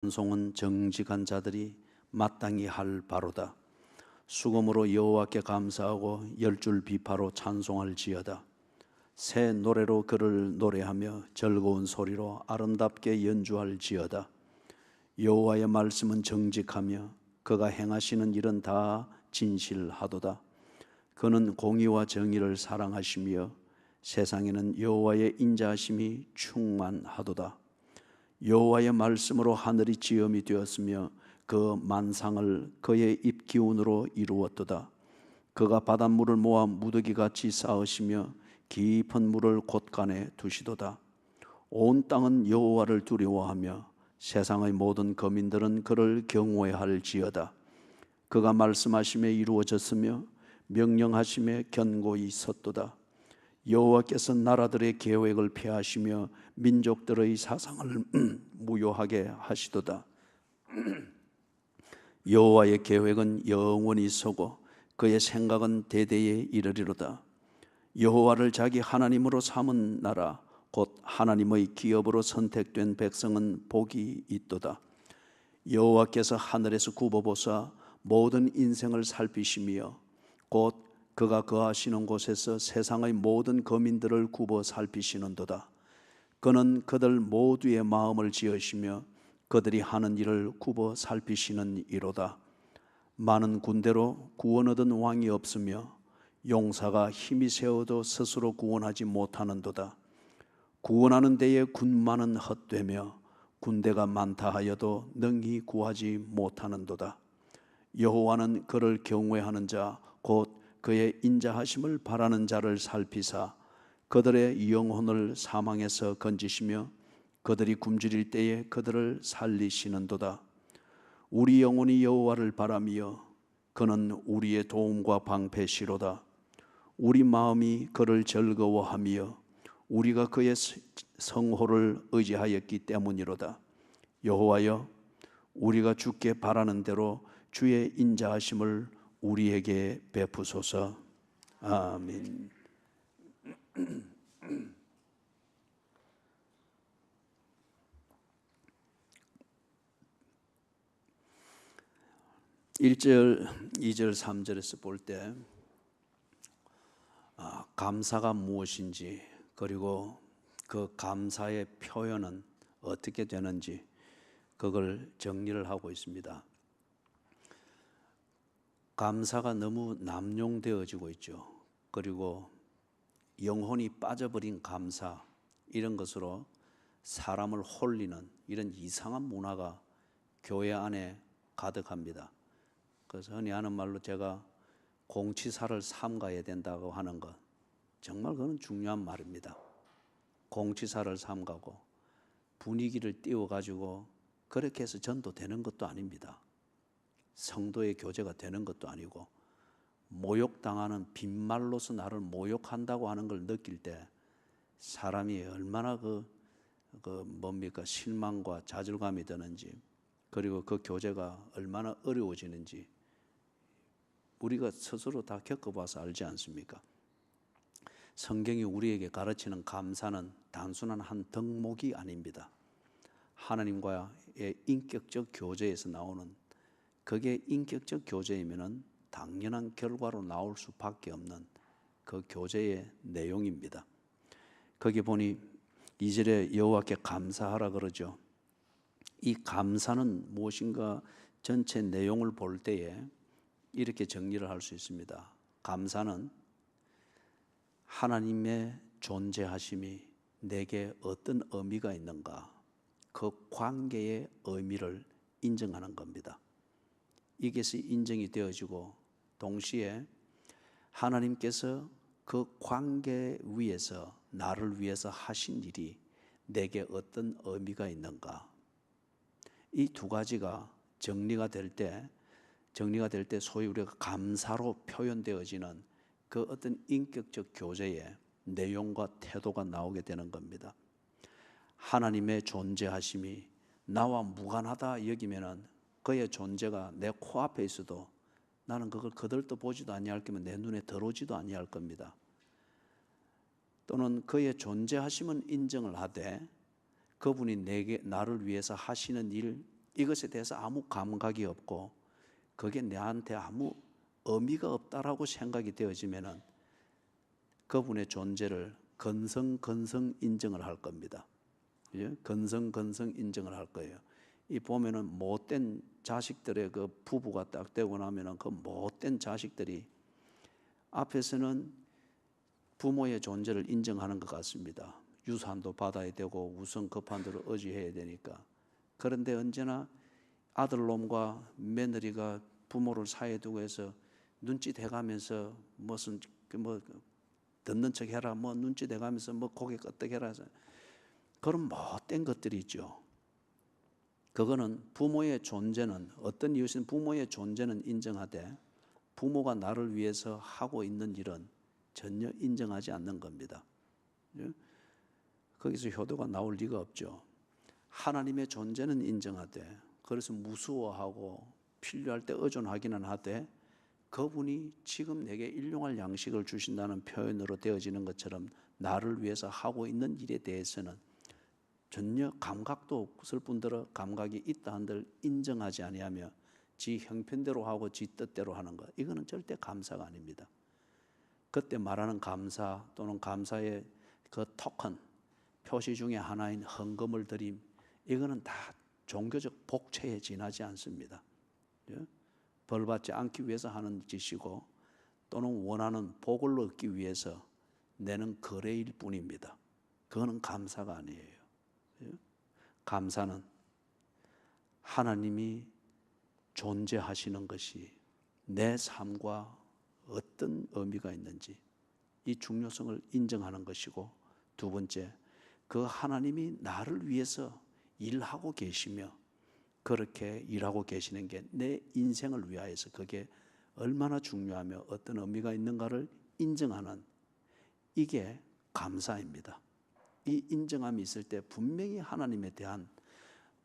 찬송은 정직한 자들이 마땅히 할 바로다. 수금으로 여호와께 감사하고 열줄 비파로 찬송할지어다. 새 노래로 그를 노래하며 즐거운 소리로 아름답게 연주할지어다. 여호와의 말씀은 정직하며 그가 행하시는 일은 다 진실하도다. 그는 공의와 정의를 사랑하시며 세상에는 여호와의 인자하심이 충만하도다. 여호와의 말씀으로 하늘이 지음이 되었으며 그 만상을 그의 입 기운으로 이루었도다. 그가 바닷물을 모아 무더기같이 쌓으시며 깊은 물을 곳간에 두시도다. 온 땅은 여호와를 두려워하며 세상의 모든 거민들은 그를 경외할지어다. 그가 말씀하심에 이루어졌으며 명령하심에 견고히 섰도다. 여호와께서 나라들의 계획을 폐하시며 민족들의 사상을 무효하게 하시도다. 여호와의 계획은 영원히 서고 그의 생각은 대대에 이르리로다. 여호와를 자기 하나님으로 삼은 나라 곧 하나님의 기업으로 선택된 백성은 복이 있도다. 여호와께서 하늘에서 굽어보사 모든 인생을 살피시며 곧 그가 거하시는 곳에서 세상의 모든 거민들을 굽어 살피시는도다. 그는 그들 모두의 마음을 지으시며 그들이 하는 일을 굽어 살피시는 이로다. 많은 군대로 구원 얻은 왕이 없으며 용사가 힘이 세어도 스스로 구원하지 못하는도다. 구원하는 데에 군마는 헛되며 군대가 많다 하여도 능히 구하지 못하는도다. 여호와는 그를 경외하는 자 곧 그의 인자하심을 바라는 자를 살피사 그들의 영혼을 사망에서 건지시며 그들이 굶주릴 때에 그들을 살리시는도다. 우리 영혼이 여호와를 바라며 그는 우리의 도움과 방패시로다. 우리 마음이 그를 즐거워하며 우리가 그의 성호를 의지하였기 때문이로다. 여호와여, 우리가 주께 바라는 대로 주의 인자하심을 우리에게 베푸소서. 아멘. 1절, 2절, 3절에서 볼 때 감사가 무엇인지 그리고 그 감사의 표현은 어떻게 되는지 그걸 정리를 하고 있습니다. 감사가 너무 남용되어지고 있죠. 그리고 영혼이 빠져버린 감사, 이런 것으로 사람을 홀리는 이런 이상한 문화가 교회 안에 가득합니다. 그래서 흔히 하는 말로 제가 공치사를 삼가야 된다고 하는 것, 정말 그건 중요한 말입니다. 공치사를 삼가고 분위기를 띄워가지고 그렇게 해서 전도되는 것도 아닙니다. 성도의 교제가 되는 것도 아니고, 모욕당하는 빈말로서 나를 모욕한다고 하는 걸 느낄 때 사람이 얼마나 실망과 좌절감이 드는지, 그리고 그 교제가 얼마나 어려워지는지 우리가 스스로 다 겪어봐서 알지 않습니까? 성경이 우리에게 가르치는 감사는 단순한 한 덕목이 아닙니다. 하나님과의 인격적 교제에서 나오는, 그게 인격적 교제이면은 당연한 결과로 나올 수밖에 없는 그 교제의 내용입니다. 거기 보니 2절에 여호와께 감사하라 그러죠. 이 감사는 무엇인가 전체 내용을 볼 때에 이렇게 정리를 할 수 있습니다. 감사는 하나님의 존재하심이 내게 어떤 의미가 있는가, 그 관계의 의미를 인정하는 겁니다. 이것이 인정이 되어지고 동시에 하나님께서 그 관계 위에서 나를 위해서 하신 일이 내게 어떤 의미가 있는가, 이 두 가지가 정리가 될 때 소위 우리가 감사로 표현되어지는 그 어떤 인격적 교제의 내용과 태도가 나오게 되는 겁니다. 하나님의 존재하심이 나와 무관하다 여기면은 그의 존재가 내 코앞에 있어도 나는 그걸 거들떠 보지도 아니할 거면 내 눈에 들어오지도 아니할 겁니다. 또는 그의 존재하심은 인정을 하되 그분이 나를 위해서 하시는 일, 이것에 대해서 아무 감각이 없고 그게 내한테 아무 의미가 없다라고 생각이 되어지면은 그분의 존재를 건성 인정을 할 겁니다. 건성 인정을 할 거예요. 이 보면은 못된 자식들의 그 부부가 딱 되고 나면은 그 못된 자식들이 앞에서는 부모의 존재를 인정하는 것 같습니다. 유산도 받아야 되고 우선 급한 대로 의지해야 되니까. 그런데 언제나 아들놈과 며느리가 부모를 사이에 두고 해서 눈짓 해가면서 무슨 뭐 듣는 척 해라, 뭐 눈짓 해가면서 뭐 고개 끄덕해라, 그런 못된 것들이 있죠. 그거는 부모의 존재는, 어떤 이유에서는 부모의 존재는 인정하되 부모가 나를 위해서 하고 있는 일은 전혀 인정하지 않는 겁니다. 거기서 효도가 나올 리가 없죠. 하나님의 존재는 인정하되, 그래서 무수워하고 필요할 때 의존하기는 하되, 그분이 지금 내게 일용할 양식을 주신다는 표현으로 되어지는 것처럼 나를 위해서 하고 있는 일에 대해서는 전혀 감각도 없을 뿐더러 감각이 있다 한들 인정하지 아니하며 지 형편대로 하고 지 뜻대로 하는 것, 이거는 절대 감사가 아닙니다. 그때 말하는 감사 또는 감사의 그 토큰, 표시 중에 하나인 헌금을 드림, 이거는 다 종교적 복채에 지나지 않습니다. 벌받지 않기 위해서 하는 짓이고 또는 원하는 복을 얻기 위해서 내는 거래일 뿐입니다. 그거는 감사가 아니에요. 감사는 하나님이 존재하시는 것이 내 삶과 어떤 의미가 있는지 이 중요성을 인정하는 것이고, 두 번째, 그 하나님이 나를 위해서 일하고 계시며 그렇게 일하고 계시는 게 내 인생을 위하여서 그게 얼마나 중요하며 어떤 의미가 있는가를 인정하는, 이게 감사입니다. 이 인정함이 있을 때 분명히 하나님에 대한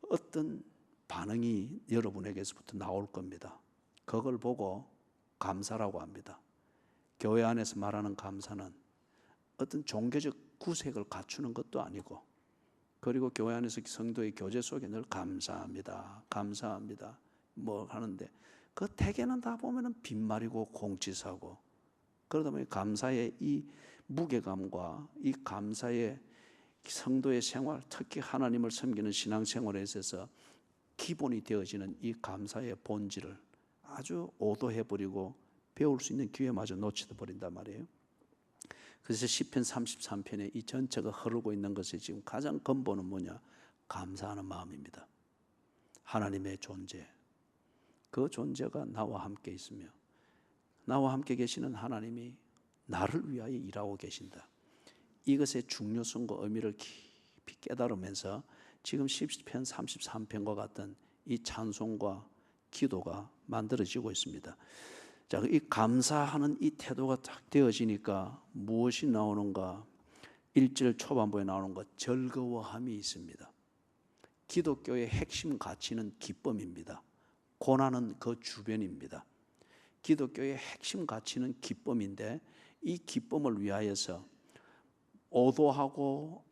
어떤 반응이 여러분에게서부터 나올 겁니다. 그걸 보고 감사라고 합니다. 교회 안에서 말하는 감사는 어떤 종교적 구색을 갖추는 것도 아니고, 그리고 교회 안에서 성도의 교제 속에 늘 감사합니다, 감사합니다 뭐 하는데 그 대개는 다 보면은 빈말이고 공치사고, 그러다 보니 감사의 이 무게감과 이 감사의 성도의 생활, 특히 하나님을 섬기는 신앙생활에 있어서 기본이 되어지는 이 감사의 본질을 아주 오도해버리고 배울 수 있는 기회마저 놓치다 버린단 말이에요. 그래서 시편 33편에 이 전체가 흐르고 있는 것이 지금 가장 근본은 뭐냐? 감사하는 마음입니다. 하나님의 존재, 그 존재가 나와 함께 있으며 나와 함께 계시는 하나님이 나를 위하여 일하고 계신다. 이것의 중요성과 의미를 깊이 깨달으면서 지금 시편 33편과 같은 이 찬송과 기도가 만들어지고 있습니다. 자, 이 감사하는 이 태도가 딱 되어지니까 무엇이 나오는가? 1절 초반부에 나오는 것, 즐거워함이 있습니다. 기독교의 핵심 가치는 기쁨입니다. 고난은 그 주변입니다. 기독교의 핵심 가치는 기쁨인데 이 기쁨을 위하여서 오도하고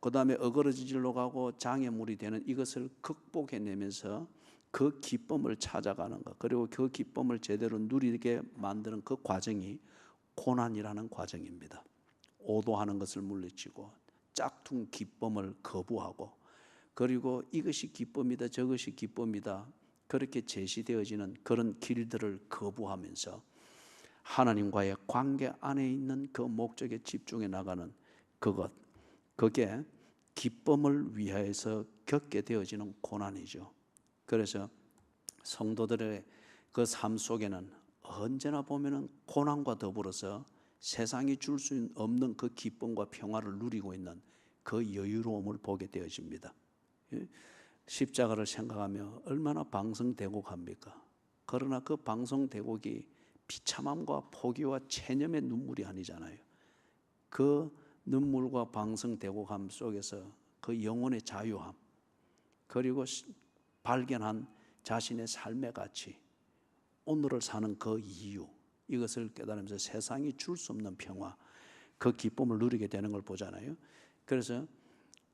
그 다음에 어그러지질로 가고 장애물이 되는 이것을 극복해내면서 그 기쁨을 찾아가는 것, 그리고 그 기쁨을 제대로 누리게 만드는 그 과정이 고난이라는 과정입니다. 오도하는 것을 물리치고 짝퉁 기쁨을 거부하고, 그리고 이것이 기쁨이다 저것이 기쁨이다 그렇게 제시되어지는 그런 길들을 거부하면서 하나님과의 관계 안에 있는 그 목적에 집중해 나가는 그것, 그게 기쁨을 위하여서 겪게 되어지는 고난이죠. 그래서 성도들의 그 삶 속에는 언제나 보면은 고난과 더불어서 세상이 줄 수 없는 그 기쁨과 평화를 누리고 있는 그 여유로움을 보게 되어집니다. 십자가를 생각하며 얼마나 방성대곡합니까? 그러나 그 방성대곡이 비참함과 포기와 체념의 눈물이 아니잖아요. 그 눈물과 방성대곡함 속에서 그 영혼의 자유함, 그리고 발견한 자신의 삶의 가치, 오늘을 사는 그 이유, 이것을 깨달으면서 세상이 줄 수 없는 평화, 그 기쁨을 누리게 되는 걸 보잖아요. 그래서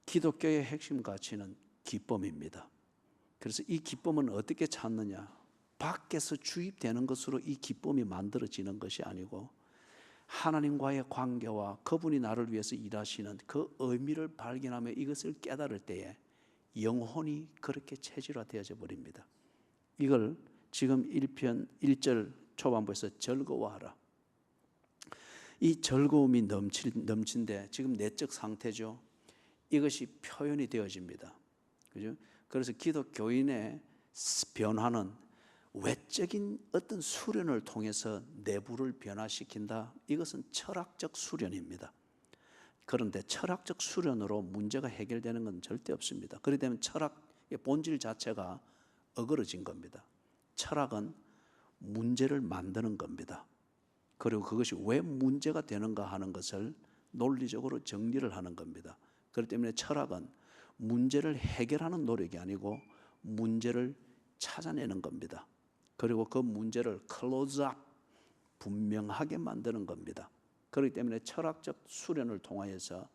기독교의 핵심 가치는 기쁨입니다. 그래서 이 기쁨은 어떻게 찾느냐? 밖에서 주입되는 것으로 이 기쁨이 만들어지는 것이 아니고 하나님과의 관계와 그분이 나를 위해서 일하시는 그 의미를 발견하며 이것을 깨달을 때에 영혼이 그렇게 체질화되어져 버립니다. 이걸 지금 1편 1절 초반부에서 즐거워하라. 이 즐거움이 넘친데 지금 내적 상태죠. 이것이 표현이 되어집니다. 그죠? 그래서 기독교인의 변화는 외적인 어떤 수련을 통해서 내부를 변화시킨다. 이것은 철학적 수련입니다. 그런데 철학적 수련으로 문제가 해결되는 건 절대 없습니다. 그렇기 때문에 철학의 본질 자체가 어그러진 겁니다. 철학은 문제를 만드는 겁니다. 그리고 그것이 왜 문제가 되는가 하는 것을 논리적으로 정리를 하는 겁니다. 그렇기 때문에 철학은 문제를 해결하는 노력이 아니고 문제를 찾아내는 겁니다. 그리고 그 문제를 클로즈업, 분명하게 만드는 겁니다. 그렇기 때문에 철학적 수련을 통하여서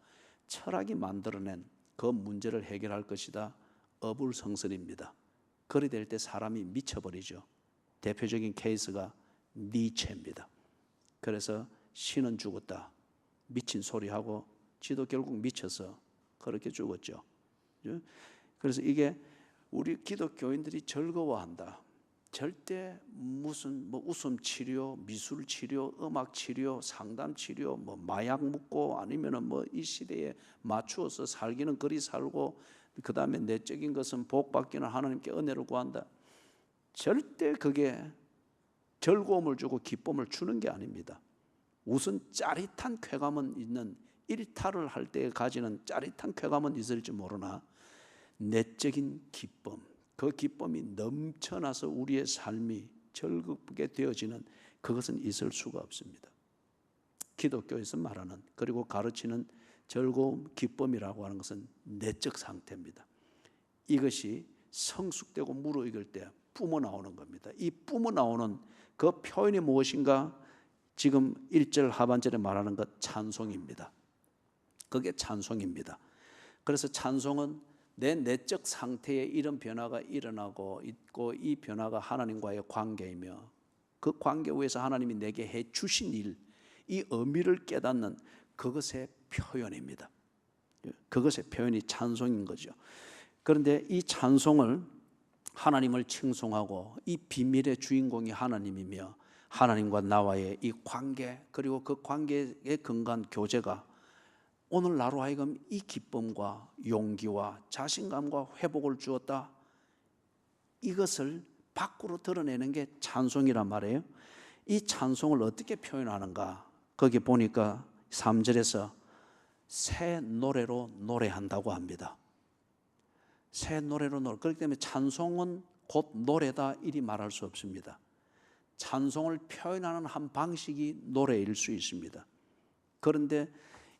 철학이 만들어낸 그 문제를 해결할 것이다. 어불성설입니다. 그리 될 때 사람이 미쳐버리죠. 대표적인 케이스가 니체입니다. 그래서 신은 죽었다. 미친 소리하고 지도 결국 미쳐서 그렇게 죽었죠. 그래서 이게 우리 기독교인들이 즐거워한다. 절대 무슨 웃음 치료, 미술 치료, 음악 치료, 상담 치료, 마약 먹고 아니면은 이 시대에 맞추어서 살기는 그리 살고 그 다음에 내적인 것은 복 받기는 하나님께 은혜를 구한다. 절대 그게 즐거움을 주고 기쁨을 주는 게 아닙니다. 우선 짜릿한 쾌감은 있는, 일탈을 할 때 가지는 짜릿한 쾌감은 있을지 모르나 내적인 기쁨, 그 기쁨이 넘쳐나서 우리의 삶이 즐겁게 되어지는 그것은 있을 수가 없습니다. 기독교에서 말하는 그리고 가르치는 즐거움, 기쁨이라고 하는 것은 내적 상태입니다. 이것이 성숙되고 무르익을 때 뿜어 나오는 겁니다. 이 뿜어 나오는 그 표현이 무엇인가? 지금 1절 하반절에 말하는 것 찬송입니다. 그게 찬송입니다. 그래서 찬송은 내 내적 상태에 이런 변화가 일어나고 있고 이 변화가 하나님과의 관계이며 그 관계 위에서 하나님이 내게 해 주신 일, 이 의미를 깨닫는 그것의 표현입니다. 그것의 표현이 찬송인 거죠. 그런데 이 찬송을 하나님을 칭송하고 이 비밀의 주인공이 하나님이며 하나님과 나와의 이 관계 그리고 그 관계에 근거한 교제가 오늘 나로 하여금 이 기쁨과 용기와 자신감과 회복을 주었다. 이것을 밖으로 드러내는 게 찬송이란 말이에요. 이 찬송을 어떻게 표현하는가? 거기 보니까 3절에서 새 노래로 노래한다고 합니다. 새 노래로 노래. 그렇기 때문에 찬송은 곧 노래다 이리 말할 수 없습니다. 찬송을 표현하는 한 방식이 노래일 수 있습니다. 그런데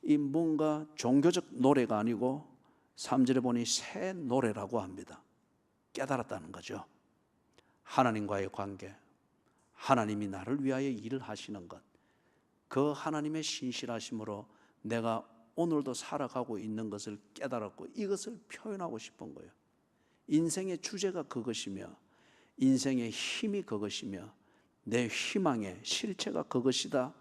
이 뭔가 종교적 노래가 아니고 3절에 보니 새 노래라고 합니다. 깨달았다는 거죠. 하나님과의 관계, 하나님이 나를 위하여 일을 하시는 것, 그 하나님의 신실하심으로 내가 오늘도 살아가고 있는 것을 깨달았고 이것을 표현하고 싶은 거예요. 인생의 주제가 그것이며 인생의 힘이 그것이며 내 희망의 실체가 그것이다.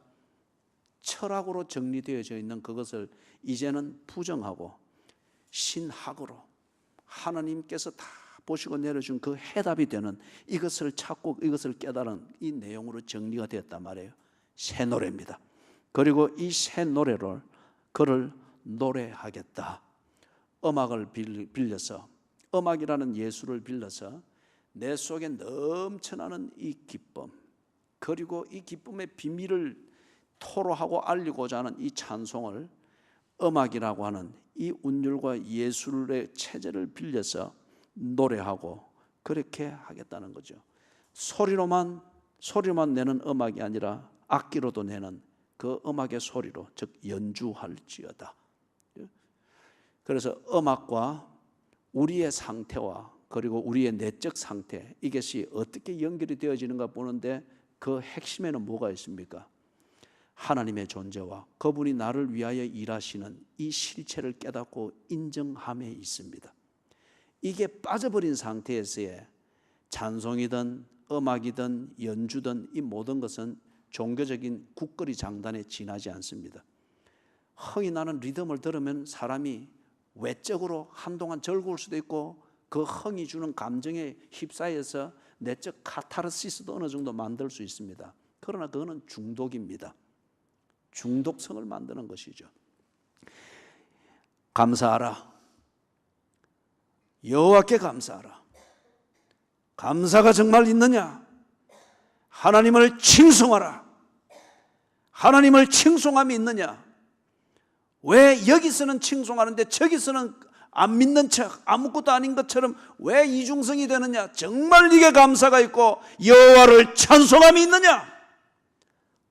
철학으로 정리되어져 있는 그것을 이제는 부정하고 신학으로 하나님께서 다 보시고 내려준 그 해답이 되는 이것을 찾고 이것을 깨달은 이 내용으로 정리가 되었단 말이에요. 새 노래입니다. 그리고 이 새 노래를 그를 노래하겠다. 음악을 빌려서 음악이라는 예술을 빌려서 내 속에 넘쳐나는 이 기쁨 그리고 이 기쁨의 비밀을 토로하고 알리고자 하는 이 찬송을 음악이라고 하는 이 운율과 예술의 체제를 빌려서 노래하고 그렇게 하겠다는 거죠. 소리로만 내는 음악이 아니라 악기로도 내는 그 음악의 소리로 즉 연주할지어다. 그래서 음악과 우리의 상태와 그리고 우리의 내적 상태 이것이 어떻게 연결이 되어지는가 보는데 그 핵심에는 뭐가 있습니까? 하나님의 존재와 그분이 나를 위하여 일하시는 이 실체를 깨닫고 인정함에 있습니다. 이게 빠져버린 상태에서의 찬송이든 음악이든 연주든 이 모든 것은 종교적인 국거리 장단에 지나지 않습니다. 흥이 나는 리듬을 들으면 사람이 외적으로 한동안 즐거울 수도 있고 그 흥이 주는 감정에 휩싸여서 내적 카타르시스도 어느 정도 만들 수 있습니다. 그러나 그거는 중독입니다. 중독성을 만드는 것이죠. 감사하라. 여호와께 감사하라. 감사가 정말 있느냐? 하나님을 칭송하라. 하나님을 칭송함이 있느냐? 왜 여기서는 칭송하는데 저기서는 안 믿는 척 아무것도 아닌 것처럼 왜 이중성이 되느냐? 정말 이게 감사가 있고 여호와를 찬송함이 있느냐?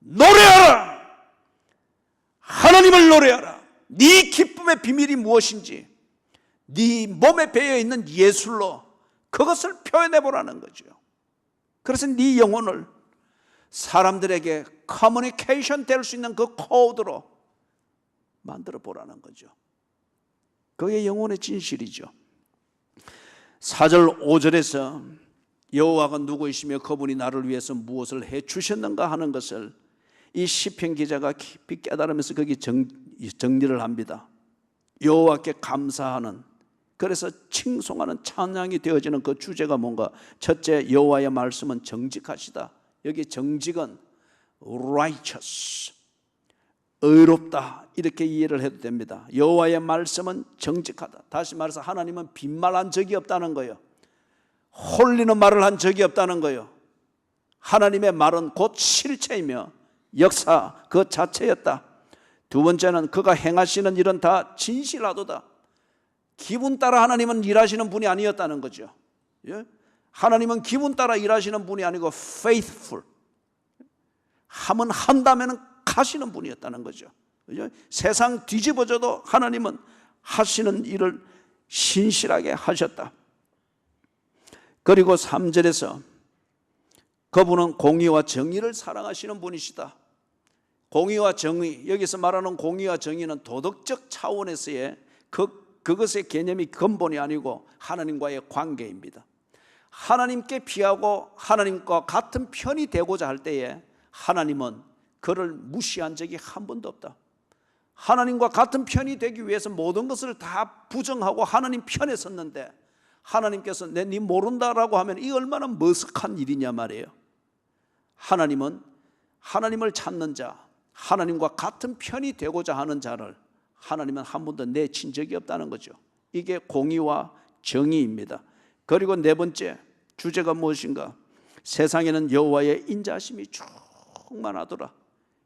노래하라. 하나님을 노래하라. 네 기쁨의 비밀이 무엇인지 네 몸에 배어있는 예술로 그것을 표현해보라는 거죠. 그래서 네 영혼을 사람들에게 커뮤니케이션 될 수 있는 그 코드로 만들어 보라는 거죠. 그게 영혼의 진실이죠. 4절 5절에서 여호와가 누구이시며 그분이 나를 위해서 무엇을 해주셨는가 하는 것을 이 시편 기자가 깊이 깨달으면서 거기 정리를 합니다. 여호와께 감사하는, 그래서 칭송하는 찬양이 되어지는 그 주제가 뭔가? 첫째, 여호와의 말씀은 정직하시다. 여기 정직은 righteous, 의롭다, 이렇게 이해를 해도 됩니다. 여호와의 말씀은 정직하다. 다시 말해서 하나님은 빈말한 적이 없다는 거예요. 홀리는 말을 한 적이 없다는 거예요. 하나님의 말은 곧 실체이며 역사 그 자체였다. 두 번째는 그가 행하시는 일은 다 진실하도다. 기분 따라 하나님은 일하시는 분이 아니었다는 거죠. 하나님은 기분 따라 일하시는 분이 아니고 faithful, 하면 한다면 하시는 분이었다는 거죠. 세상 뒤집어져도 하나님은 하시는 일을 신실하게 하셨다. 그리고 3절에서 그분은 공의와 정의를 사랑하시는 분이시다. 공의와 정의, 여기서 말하는 공의와 정의는 도덕적 차원에서의 그것의 개념이 근본이 아니고 하나님과의 관계입니다. 하나님께 비하고 하나님과 같은 편이 되고자 할 때에 하나님은 그를 무시한 적이 한 번도 없다. 하나님과 같은 편이 되기 위해서 모든 것을 다 부정하고 하나님 편에 섰는데 하나님께서 네 모른다라고 하면 이 얼마나 머쓱한 일이냐 말이에요. 하나님은 하나님을 찾는 자, 하나님과 같은 편이 되고자 하는 자를 하나님은 한 번도 내친 적이 없다는 거죠. 이게 공의와 정의입니다. 그리고 네 번째 주제가 무엇인가? 세상에는 여호와의 인자하심이 충만하더라.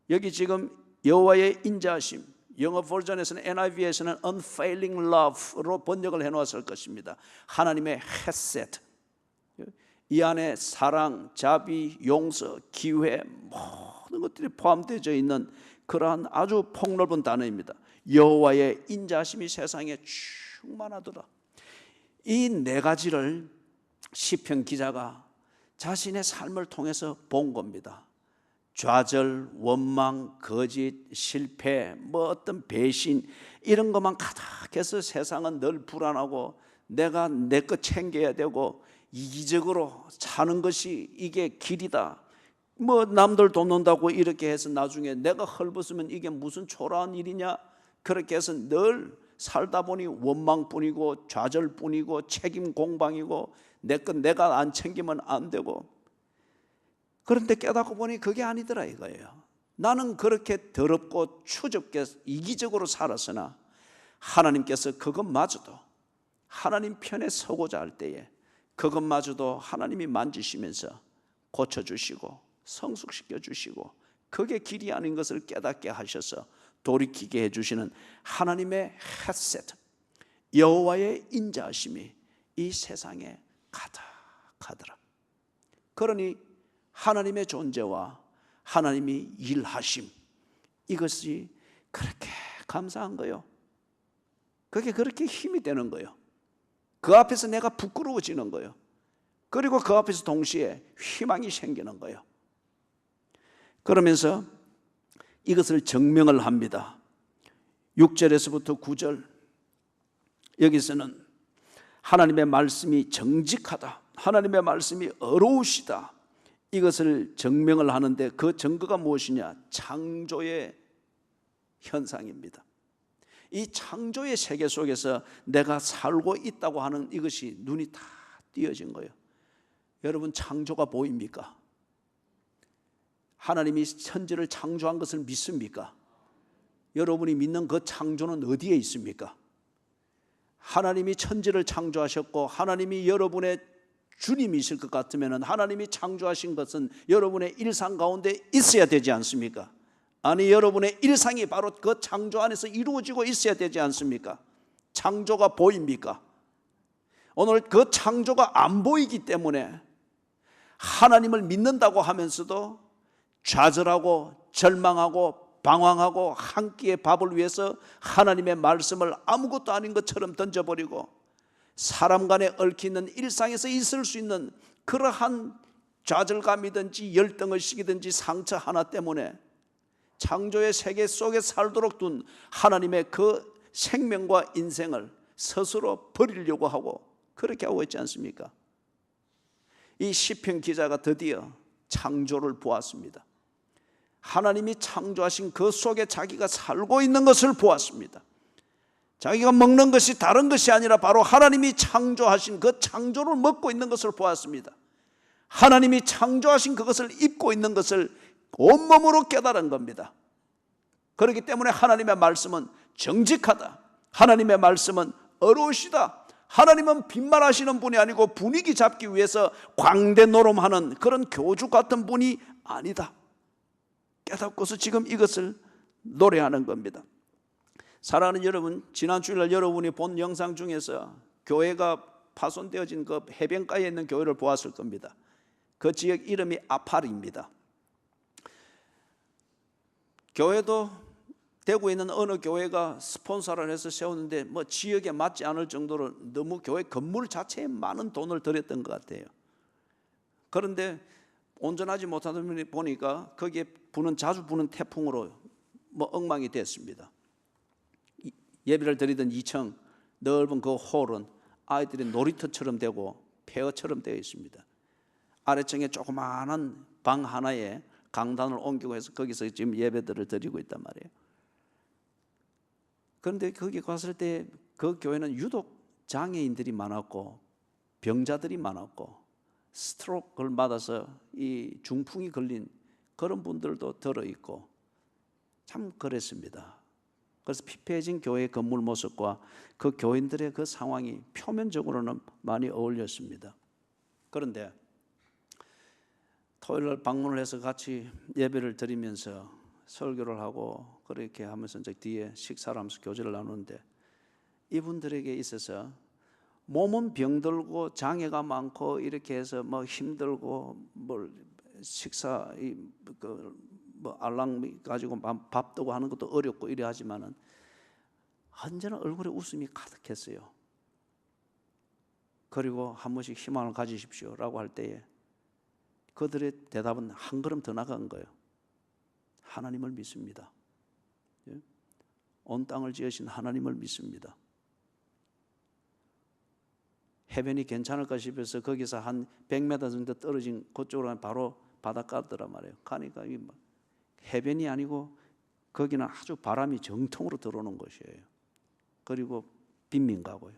여기 지금 여호와의 인자하심, 영어 버전에서는 NIV에서는 unfailing love로 번역을 해놓았을 것입니다. 하나님의 헤세트, 이 안에 사랑, 자비, 용서, 기회 모든 것들이 포함되어 있는 그러한 아주 폭넓은 단어입니다. 여호와의 인자하심이 세상에 충만하더라. 이 네 가지를 시편 기자가 자신의 삶을 통해서 본 겁니다. 좌절, 원망, 거짓, 실패, 어떤 배신, 이런 것만 가득해서 세상은 늘 불안하고 내가 내 것 챙겨야 되고 이기적으로 사는 것이 이게 길이다. 남들 돕는다고 이렇게 해서 나중에 내가 헐벗으면 이게 무슨 초라한 일이냐? 그렇게 해서 늘 살다 보니 원망뿐이고 좌절뿐이고 책임 공방이고 내 것 내가 안 챙기면 안 되고. 그런데 깨닫고 보니 그게 아니더라 이거예요. 나는 그렇게 더럽고 추접게 이기적으로 살았으나 하나님께서 그것마저도 하나님 편에 서고자 할 때에 그것마저도 하나님이 만지시면서 고쳐주시고 성숙시켜 주시고 그게 길이 아닌 것을 깨닫게 하셔서 돌이키게 해주시는 하나님의 헤세트, 여호와의 인자하심이 이 세상에 가득하더라. 그러니 하나님의 존재와 하나님이 일하심, 이것이 그렇게 감사한 거예요. 그게 그렇게 힘이 되는 거예요. 그 앞에서 내가 부끄러워지는 거예요. 그리고 그 앞에서 동시에 희망이 생기는 거예요. 그러면서 이것을 증명을 합니다. 6절에서부터 9절, 여기서는 하나님의 말씀이 정직하다, 하나님의 말씀이 어로우시다, 이것을 증명을 하는데 그 증거가 무엇이냐? 창조의 현상입니다. 이 창조의 세계 속에서 내가 살고 있다고 하는 이것이 눈이 다 띄어진 거예요. 여러분, 창조가 보입니까? 하나님이 천지를 창조한 것을 믿습니까? 여러분이 믿는 그 창조는 어디에 있습니까? 하나님이 천지를 창조하셨고 하나님이 여러분의 주님이실 것 같으면 하나님이 창조하신 것은 여러분의 일상 가운데 있어야 되지 않습니까? 아니, 여러분의 일상이 바로 그 창조 안에서 이루어지고 있어야 되지 않습니까? 창조가 보입니까? 오늘 그 창조가 안 보이기 때문에 하나님을 믿는다고 하면서도 좌절하고 절망하고 방황하고 한 끼의 밥을 위해서 하나님의 말씀을 아무것도 아닌 것처럼 던져버리고 사람 간에 얽히는 일상에서 있을 수 있는 그러한 좌절감이든지 열등의식이든지 상처 하나 때문에 창조의 세계 속에 살도록 둔 하나님의 그 생명과 인생을 스스로 버리려고 하고 그렇게 하고 있지 않습니까? 이 시편 기자가 드디어 창조를 보았습니다. 하나님이 창조하신 그 속에 자기가 살고 있는 것을 보았습니다. 자기가 먹는 것이 다른 것이 아니라 바로 하나님이 창조하신 그 창조를 먹고 있는 것을 보았습니다. 하나님이 창조하신 그것을 입고 있는 것을 온몸으로 깨달은 겁니다. 그렇기 때문에 하나님의 말씀은 정직하다, 하나님의 말씀은 어로우시다, 하나님은 빈말하시는 분이 아니고 분위기 잡기 위해서 광대 노름하는 그런 교주 같은 분이 아니다, 깨닫고서 지금 이것을 노래하는 겁니다. 사랑하는 여러분, 지난 주일날 여러분이 본 영상 중에서 교회가 파손되어진 그 해변가에 있는 교회를 보았을 겁니다. 그 지역 이름이 아팔입니다. 교회도 대구에 있는 어느 교회가 스폰서를 해서 세웠는데 뭐 지역에 맞지 않을 정도로 너무 교회 건물 자체에 많은 돈을 들였던 것 같아요. 그런데 온전하지 못하다 보니까 거기에 자주 부는 태풍으로 뭐 엉망이 됐습니다. 예배를 드리던 2층 넓은 그 홀은 아이들이 놀이터처럼 되고 폐허처럼 되어 있습니다. 아래층에 조그마한 방 하나에 강단을 옮기고 해서 거기서 지금 예배들을 드리고 있단 말이에요. 그런데 거기 갔을 때 그 교회는 유독 장애인들이 많았고 병자들이 많았고 스트로크를 맞아서 이 중풍이 걸린 그런 분들도 들어있고 참 그랬습니다. 그래서 피폐해진 교회의 건물 모습과 그 교인들의 그 상황이 표면적으로는 많이 어울렸습니다. 그런데 토요일 날 방문을 해서 같이 예배를 드리면서 설교를 하고 그렇게 하면서 이제 뒤에 식사를 하면서 교제를 나누는데 이분들에게 있어서 몸은 병들고 장애가 많고 이렇게 해서 뭐 힘들고 뭘 식사 뭐 알랑 가지고 밥 뜨고 하는 것도 어렵고 이래 하지만은 언제나 얼굴에 웃음이 가득했어요. 그리고 한 번씩 희망을 가지십시오라고 할 때에 그들의 대답은 한 걸음 더 나간 거예요. 하나님을 믿습니다. 온 땅을 지으신 하나님을 믿습니다. 해변이 괜찮을까 싶어서 거기서 한 100m 정도 떨어진 그쪽으로 가면 바로 바닷가더라 말이에요. 가니까 해변이 아니고 거기는 아주 바람이 정통으로 들어오는 곳이에요. 그리고 빈민가고요.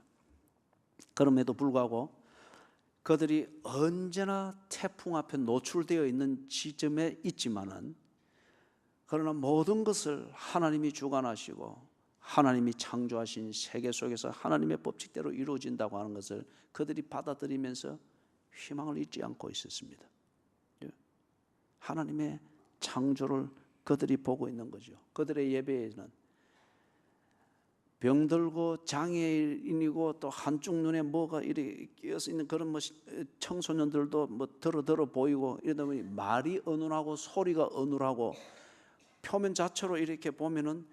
그럼에도 불구하고 그들이 언제나 태풍 앞에 노출되어 있는 지점에 있지만은 그러나 모든 것을 하나님이 주관하시고 하나님이 창조하신 세계 속에서 하나님의 법칙대로 이루어진다고 하는 것을 그들이 받아들이면서 희망을 잊지 않고 있었습니다. 하나님의 창조를 그들이 보고 있는 거죠. 그들의 예배에는 병들고 장애인이고 또 한쪽 눈에 뭐가 이렇게 끼어서 있는 그런 뭐 청소년들도 뭐 더러 보이고 이러다 보니 말이 어눌하고 소리가 어눌하고 표면 자체로 이렇게 보면은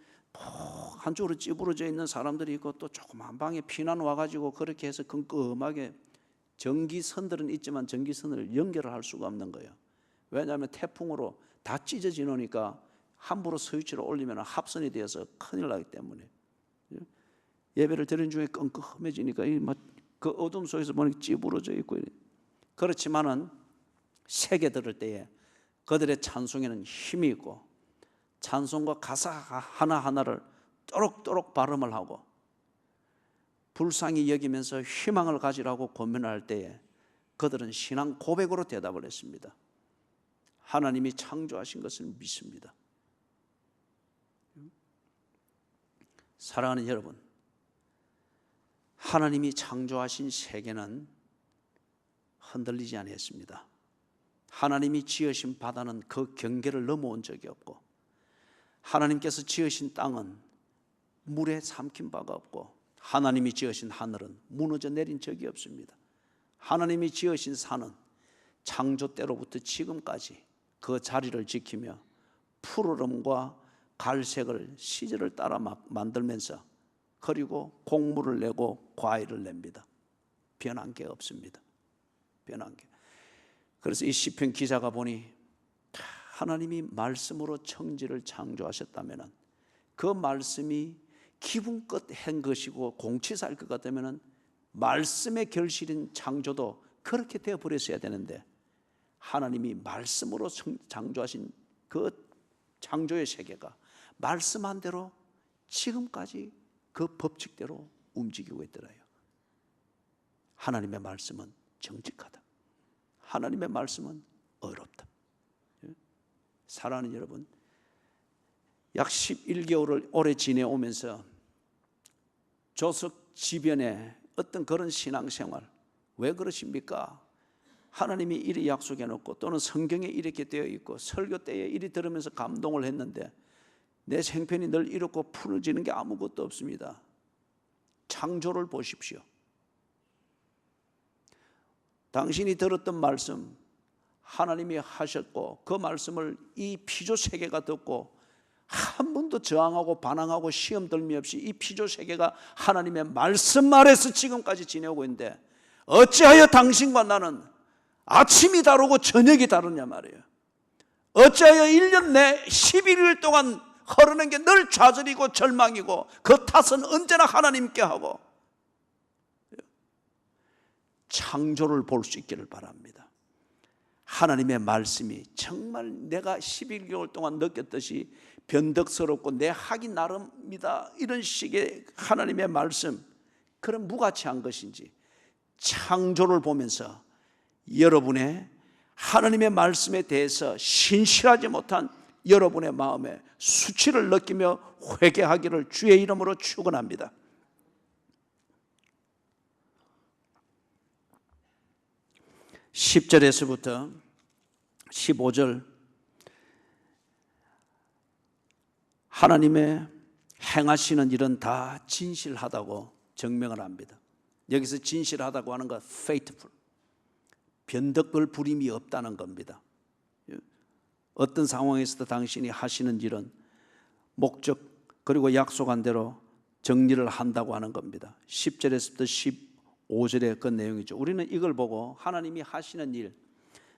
한쪽으로 찌부러져 있는 사람들이 있고 또 조그만 방에 피난 와가지고 그렇게 해서 끔끔하게 전기선들은 있지만 전기선을 연결을 할 수가 없는 거예요. 왜냐하면 태풍으로 다 찢어지 놓으니까 함부로 스위치를 올리면 합선이 되어서 큰일 나기 때문에 예배를 드리는 중에 끔끔해지니까 그 어둠 속에서 보니 찌부러져 있고 이래. 그렇지만은 새겨 들을 때에 그들의 찬송에는 힘이 있고 찬송과 가사 하나하나를 또록또록 발음을 하고 불쌍히 여기면서 희망을 가지라고 권면할 때에 그들은 신앙 고백으로 대답을 했습니다. 하나님이 창조하신 것을 믿습니다. 사랑하는 여러분, 하나님이 창조하신 세계는 흔들리지 아니했습니다. 하나님이 지으신 바다는 그 경계를 넘어온 적이 없고, 하나님께서 지으신 땅은 물에 삼킨 바가 없고, 하나님이 지으신 하늘은 무너져 내린 적이 없습니다. 하나님이 지으신 산은 창조 때로부터 지금까지 그 자리를 지키며 푸르름과 갈색을 시절을 따라 만들면서, 그리고 곡물을 내고 과일을 냅니다. 변한 게 없습니다. 변한 게. 그래서 이 시편 기자가 보니 하나님이 말씀으로 천지를 창조하셨다면 그 말씀이 기분껏 한 것이고 공치사일 것 같다면 말씀의 결실인 창조도 그렇게 되어버렸어야 되는데, 하나님이 말씀으로 창조하신 그 창조의 세계가 말씀한 대로 지금까지 그 법칙대로 움직이고 있더라요. 하나님의 말씀은 정직하다. 하나님의 말씀은 어렵다. 사랑하는 여러분, 약 11개월을 오래 지내오면서 조석 지변에 어떤 그런 신앙생활, 왜 그러십니까? 하나님이 이리 약속해 놓고 또는 성경에 이렇게 되어 있고 설교 때에 이리 들으면서 감동을 했는데 내 생편이 늘 이렇고 풀어지는 게 아무것도 없습니다. 창조를 보십시오. 당신이 들었던 말씀 하나님이 하셨고, 그 말씀을 이 피조 세계가 듣고 한 번도 저항하고 반항하고 시험 들미 없이 이 피조 세계가 하나님의 말씀 아래서 지금까지 지내고 있는데, 어찌하여 당신과 나는 아침이 다르고 저녁이 다르냐 말이에요. 어찌하여 1년 내 11일 동안 흐르는 게 늘 좌절이고 절망이고 그 탓은 언제나 하나님께 하고. 창조를 볼 수 있기를 바랍니다. 하나님의 말씀이 정말 내가 11개월 동안 느꼈듯이 변덕스럽고 내 하기 나름이다, 이런 식의 하나님의 말씀, 그런 무가치한 것인지 창조를 보면서 여러분의 하나님의 말씀에 대해서 신실하지 못한 여러분의 마음에 수치를 느끼며 회개하기를 주의 이름으로 축원합니다. 10절에서부터 15절, 하나님의 행하시는 일은 다 진실하다고 증명을 합니다. 여기서 진실하다고 하는 것, faithful, 변덕을 부림이 없다는 겁니다. 어떤 상황에서도 당신이 하시는 일은 목적 그리고 약속한 대로 정리를 한다고 하는 겁니다. 10절에서부터 15절의 그 내용이죠. 우리는 이걸 보고 하나님이 하시는 일,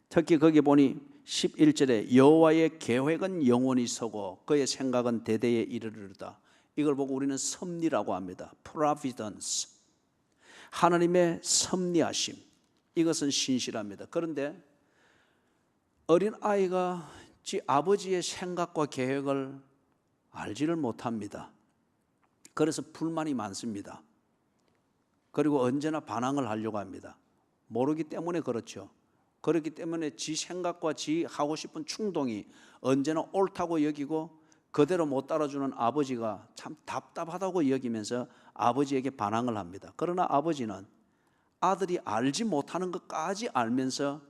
특히 거기 보니 11절에 여호와의 계획은 영원히 서고 그의 생각은 대대에 이르르다. 이걸 보고 우리는 섭리라고 합니다. Providence, 하나님의 섭리하심, 이것은 신실합니다. 그런데 어린아이가 지 아버지의 생각과 계획을 알지를 못합니다. 그래서 불만이 많습니다. 그리고 언제나 반항을 하려고 합니다. 모르기 때문에 그렇죠. 그렇기 때문에 지 생각과 지 하고 싶은 충동이 언제나 옳다고 여기고 그대로 못 따라주는 아버지가 참 답답하다고 여기면서 아버지에게 반항을 합니다. 그러나 아버지는 아들이 알지 못하는 것까지 알면서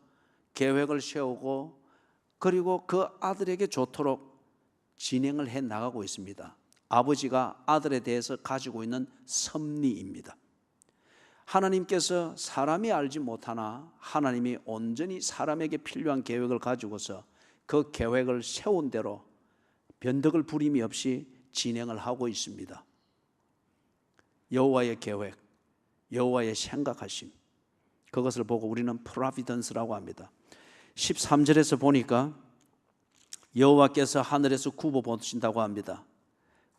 계획을 세우고 그리고 그 아들에게 좋도록 진행을 해 나가고 있습니다. 아버지가 아들에 대해서 가지고 있는 섭리입니다. 하나님께서 사람이 알지 못하나 하나님이 온전히 사람에게 필요한 계획을 가지고서 그 계획을 세운 대로 변덕을 부림이 없이 진행을 하고 있습니다. 여호와의 계획, 여호와의 생각하심, 그것을 보고 우리는 프로비던스라고 합니다. 13절에서 보니까 여호와께서 하늘에서 굽어 보신다고 합니다.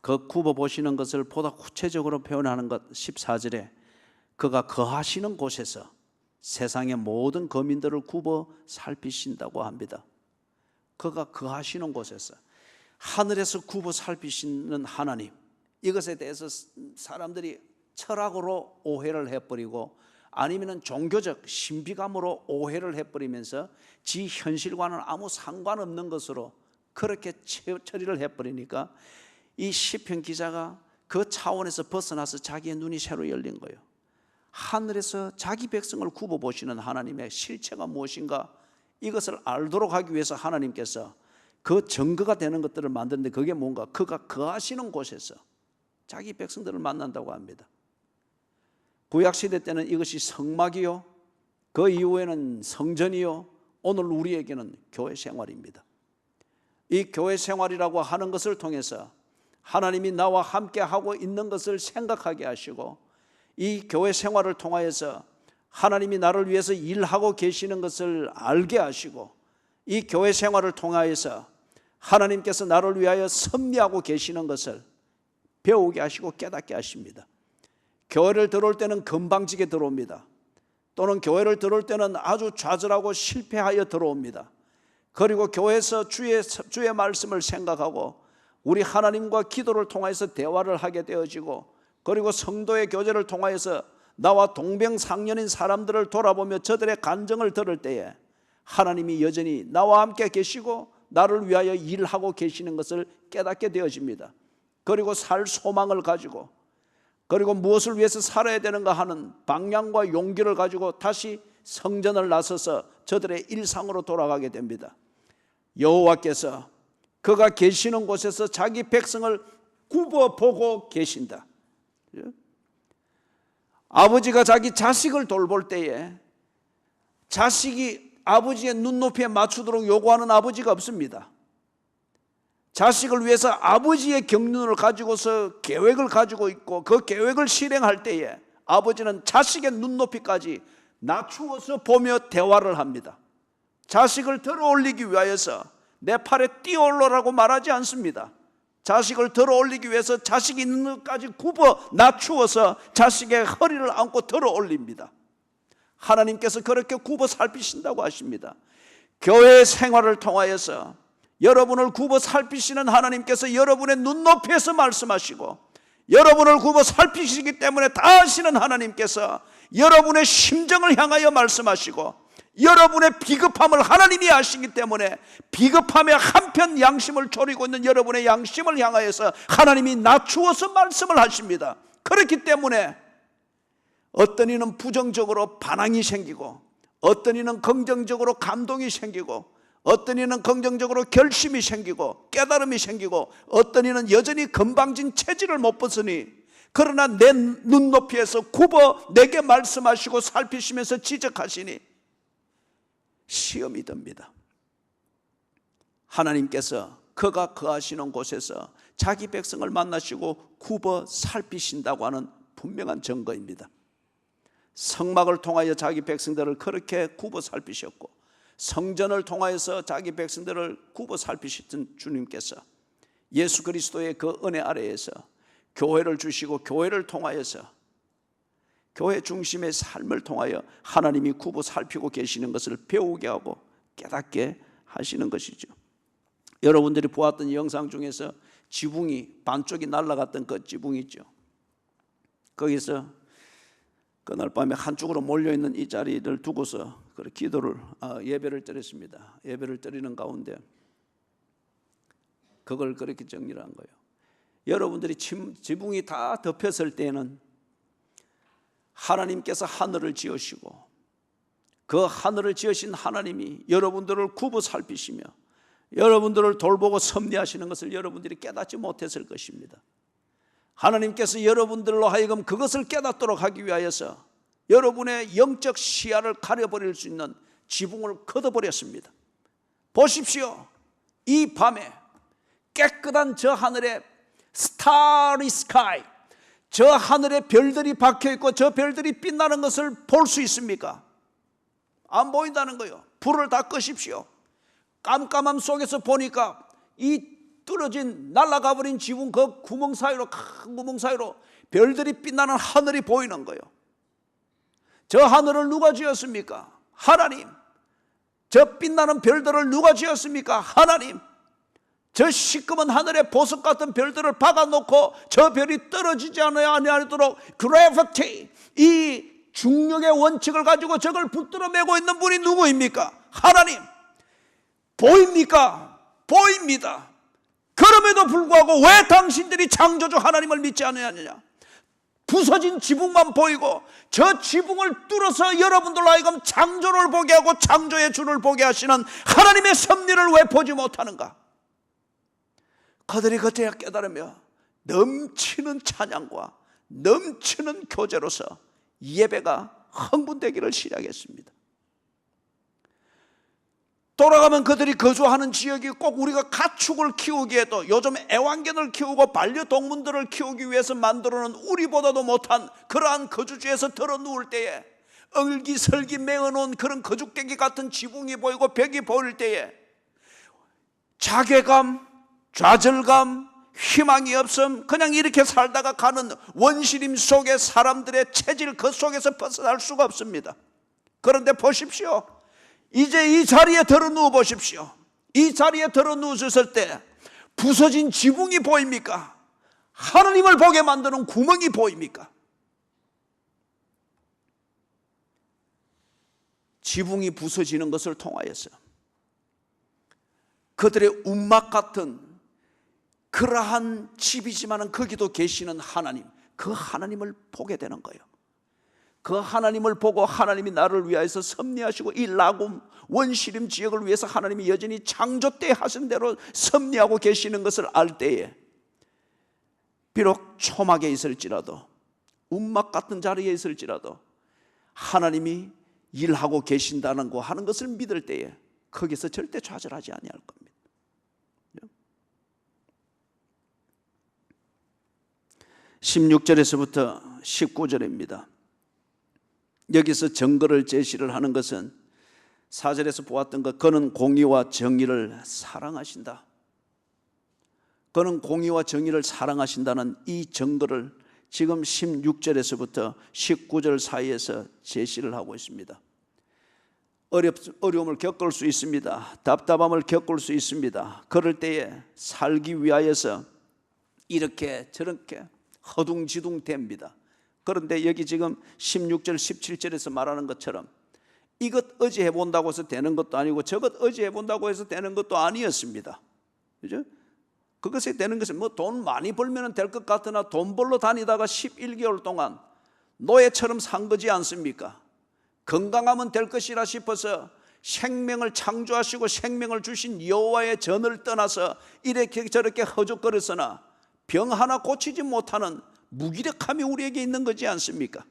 그 굽어 보시는 것을 보다 구체적으로 표현하는 것 14절에 그가 거하시는 곳에서 세상의 모든 거민들을 굽어 살피신다고 합니다. 그가 거하시는 곳에서, 하늘에서 굽어 살피시는 하나님, 이것에 대해서 사람들이 철학으로 오해를 해버리고 아니면 종교적 신비감으로 오해를 해버리면서 지 현실과는 아무 상관없는 것으로 그렇게 처리를 해버리니까 이 시편 기자가 그 차원에서 벗어나서 자기의 눈이 새로 열린 거예요. 하늘에서 자기 백성을 굽어보시는 하나님의 실체가 무엇인가, 이것을 알도록 하기 위해서 하나님께서 그 증거가 되는 것들을 만드는데, 그게 뭔가, 그가 거하시는 곳에서 자기 백성들을 만난다고 합니다. 구약시대 때는 이것이 성막이요, 그 이후에는 성전이요, 오늘 우리에게는 교회 생활입니다. 이 교회 생활이라고 하는 것을 통해서 하나님이 나와 함께 하고 있는 것을 생각하게 하시고, 이 교회 생활을 통하여서 하나님이 나를 위해서 일하고 계시는 것을 알게 하시고, 이 교회 생활을 통하여서 하나님께서 나를 위하여 섭리하고 계시는 것을 배우게 하시고 깨닫게 하십니다. 교회를 들어올 때는 건방지게 들어옵니다. 또는 교회를 들어올 때는 아주 좌절하고 실패하여 들어옵니다. 그리고 교회에서 주의 말씀을 생각하고 우리 하나님과 기도를 통해서 대화를 하게 되어지고, 그리고 성도의 교제를 통하여서 나와 동병상련인 사람들을 돌아보며 저들의 간증을 들을 때에 하나님이 여전히 나와 함께 계시고 나를 위하여 일하고 계시는 것을 깨닫게 되어집니다. 그리고 살 소망을 가지고, 그리고 무엇을 위해서 살아야 되는가 하는 방향과 용기를 가지고 다시 성전을 나서서 저들의 일상으로 돌아가게 됩니다. 여호와께서 그가 계시는 곳에서 자기 백성을 굽어보고 계신다. 아버지가 자기 자식을 돌볼 때에 자식이 아버지의 눈높이에 맞추도록 요구하는 아버지가 없습니다. 자식을 위해서 아버지의 경륜을 가지고서 계획을 가지고 있고, 그 계획을 실행할 때에 아버지는 자식의 눈높이까지 낮추어서 보며 대화를 합니다. 자식을 들어올리기 위하여서 내 팔에 뛰어올라라고 말하지 않습니다. 자식을 들어올리기 위해서 자식이 있는 것까지 굽어 낮추어서 자식의 허리를 안고 들어올립니다. 하나님께서 그렇게 굽어 살피신다고 하십니다. 교회 생활을 통하여서 여러분을 굽어 살피시는 하나님께서 여러분의 눈높이에서 말씀하시고, 여러분을 굽어 살피시기 때문에 다 아시는 하나님께서 여러분의 심정을 향하여 말씀하시고, 여러분의 비겁함을 하나님이 아시기 때문에 비겁함에 한편 양심을 졸이고 있는 여러분의 양심을 향하여서 하나님이 낮추어서 말씀을 하십니다. 그렇기 때문에 어떤 이는 부정적으로 반항이 생기고, 어떤 이는 긍정적으로 감동이 생기고, 어떤 이는 긍정적으로 결심이 생기고 깨달음이 생기고, 어떤 이는 여전히 건방진 체질을 못 벗으니, 그러나 내 눈높이에서 굽어 내게 말씀하시고 살피시면서 지적하시니 시험이 듭니다. 하나님께서 그가 거하시는 곳에서 자기 백성을 만나시고 굽어 살피신다고 하는 분명한 증거입니다. 성막을 통하여 자기 백성들을 그렇게 굽어 살피셨고, 성전을 통하여서 자기 백성들을 굽어 살피셨던 주님께서 예수 그리스도의 그 은혜 아래에서 교회를 주시고, 교회를 통하여서 교회 중심의 삶을 통하여 하나님이 굽어 살피고 계시는 것을 배우게 하고 깨닫게 하시는 것이죠. 여러분들이 보았던 영상 중에서 지붕이 반쪽이 날아갔던 그 지붕이 있죠. 거기서 그날 밤에 한쪽으로 몰려있는 이 자리를 두고서 기도를 예배를 드렸습니다. 예배를 드리는 가운데 그걸 그렇게 정리를 한 거예요. 여러분들이 지붕이 다 덮였을 때에는 하나님께서 하늘을 지으시고, 그 하늘을 지으신 하나님이 여러분들을 굽어 살피시며 여러분들을 돌보고 섭리하시는 것을 여러분들이 깨닫지 못했을 것입니다. 하나님께서 여러분들로 하여금 그것을 깨닫도록 하기 위하여서 여러분의 영적 시야를 가려버릴 수 있는 지붕을 걷어버렸습니다. 보십시오. 이 밤에 깨끗한 저 하늘에 스타리 스카이, 저 하늘에 별들이 박혀있고 저 별들이 빛나는 것을 볼 수 있습니까? 안 보인다는 거예요. 불을 다 끄십시오. 깜깜함 속에서 보니까 이 뚫어진 날아가 버린 지붕 그 구멍 사이로, 큰 구멍 사이로 별들이 빛나는 하늘이 보이는 거예요. 저 하늘을 누가 지었습니까? 하나님. 저 빛나는 별들을 누가 지었습니까? 하나님. 저 시커먼 하늘의 보석 같은 별들을 박아놓고 저 별이 떨어지지 않도록 그래비티, 이 중력의 원칙을 가지고 저걸 붙들어 매고 있는 분이 누구입니까? 하나님. 보입니까? 보입니다. 그럼에도 불구하고 왜 당신들이 창조주 하나님을 믿지 않느냐? 부서진 지붕만 보이고 저 지붕을 뚫어서 여러분들로 하여금 창조를 보게 하고 창조의 주를 보게 하시는 하나님의 섭리를 왜 보지 못하는가? 그들이 그때야 깨달으며 넘치는 찬양과 넘치는 교제로서 예배가 흥분되기를 시작했습니다. 돌아가면 그들이 거주하는 지역이 꼭 우리가 가축을 키우기에도 요즘 애완견을 키우고 반려동물들을 키우기 위해서 만들어놓은 우리보다도 못한 그러한 거주지에서 들어 누울 때에 얼기설기 메어놓은 그런 거죽대기 같은 지붕이 보이고 벽이 보일 때에 자괴감, 좌절감, 희망이 없음, 그냥 이렇게 살다가 가는 원시림 속에 사람들의 체질 그 속에서 벗어날 수가 없습니다. 그런데 보십시오. 이제 이 자리에 들어 누워 보십시오. 이 자리에 들어 누우셨을 때 부서진 지붕이 보입니까? 하나님을 보게 만드는 구멍이 보입니까? 지붕이 부서지는 것을 통하여서 그들의 움막 같은 그러한 집이지만 거기도 계시는 하나님, 그 하나님을 보게 되는 거예요. 그 하나님을 보고 하나님이 나를 위하여서 섭리하시고 이 라굼 원시림 지역을 위해서 하나님이 여전히 창조 때 하신 대로 섭리하고 계시는 것을 알 때에 비록 초막에 있을지라도 움막 같은 자리에 있을지라도 하나님이 일하고 계신다는 거 하는 것을 믿을 때에 거기서 절대 좌절하지 아니할 겁니다. 16절에서부터 19절입니다. 여기서 증거를 제시를 하는 것은 4절에서 보았던 것, 그는 공의와 정의를 사랑하신다. 그는 공의와 정의를 사랑하신다는 이 증거를 지금 16절에서부터 19절 사이에서 제시를 하고 있습니다. 어려움을 겪을 수 있습니다. 답답함을 겪을 수 있습니다. 그럴 때에 살기 위하여서 이렇게 저렇게 허둥지둥 됩니다. 그런데 여기 지금 16절 17절에서 말하는 것처럼 이것 어찌 해본다고 해서 되는 것도 아니고 저것 어찌 해본다고 해서 되는 것도 아니었습니다. 그죠? 그것에 되는 것은 뭐 돈 많이 벌면 될 것 같으나 돈 벌러 다니다가 11개월 동안 노예처럼 산 거지 않습니까? 건강하면 될 것이라 싶어서 생명을 창조하시고 생명을 주신 여호와의 전을 떠나서 이렇게 저렇게 허죽거렸으나 병 하나 고치지 못하는 무기력함이 우리에게 있는 거지 않습니까?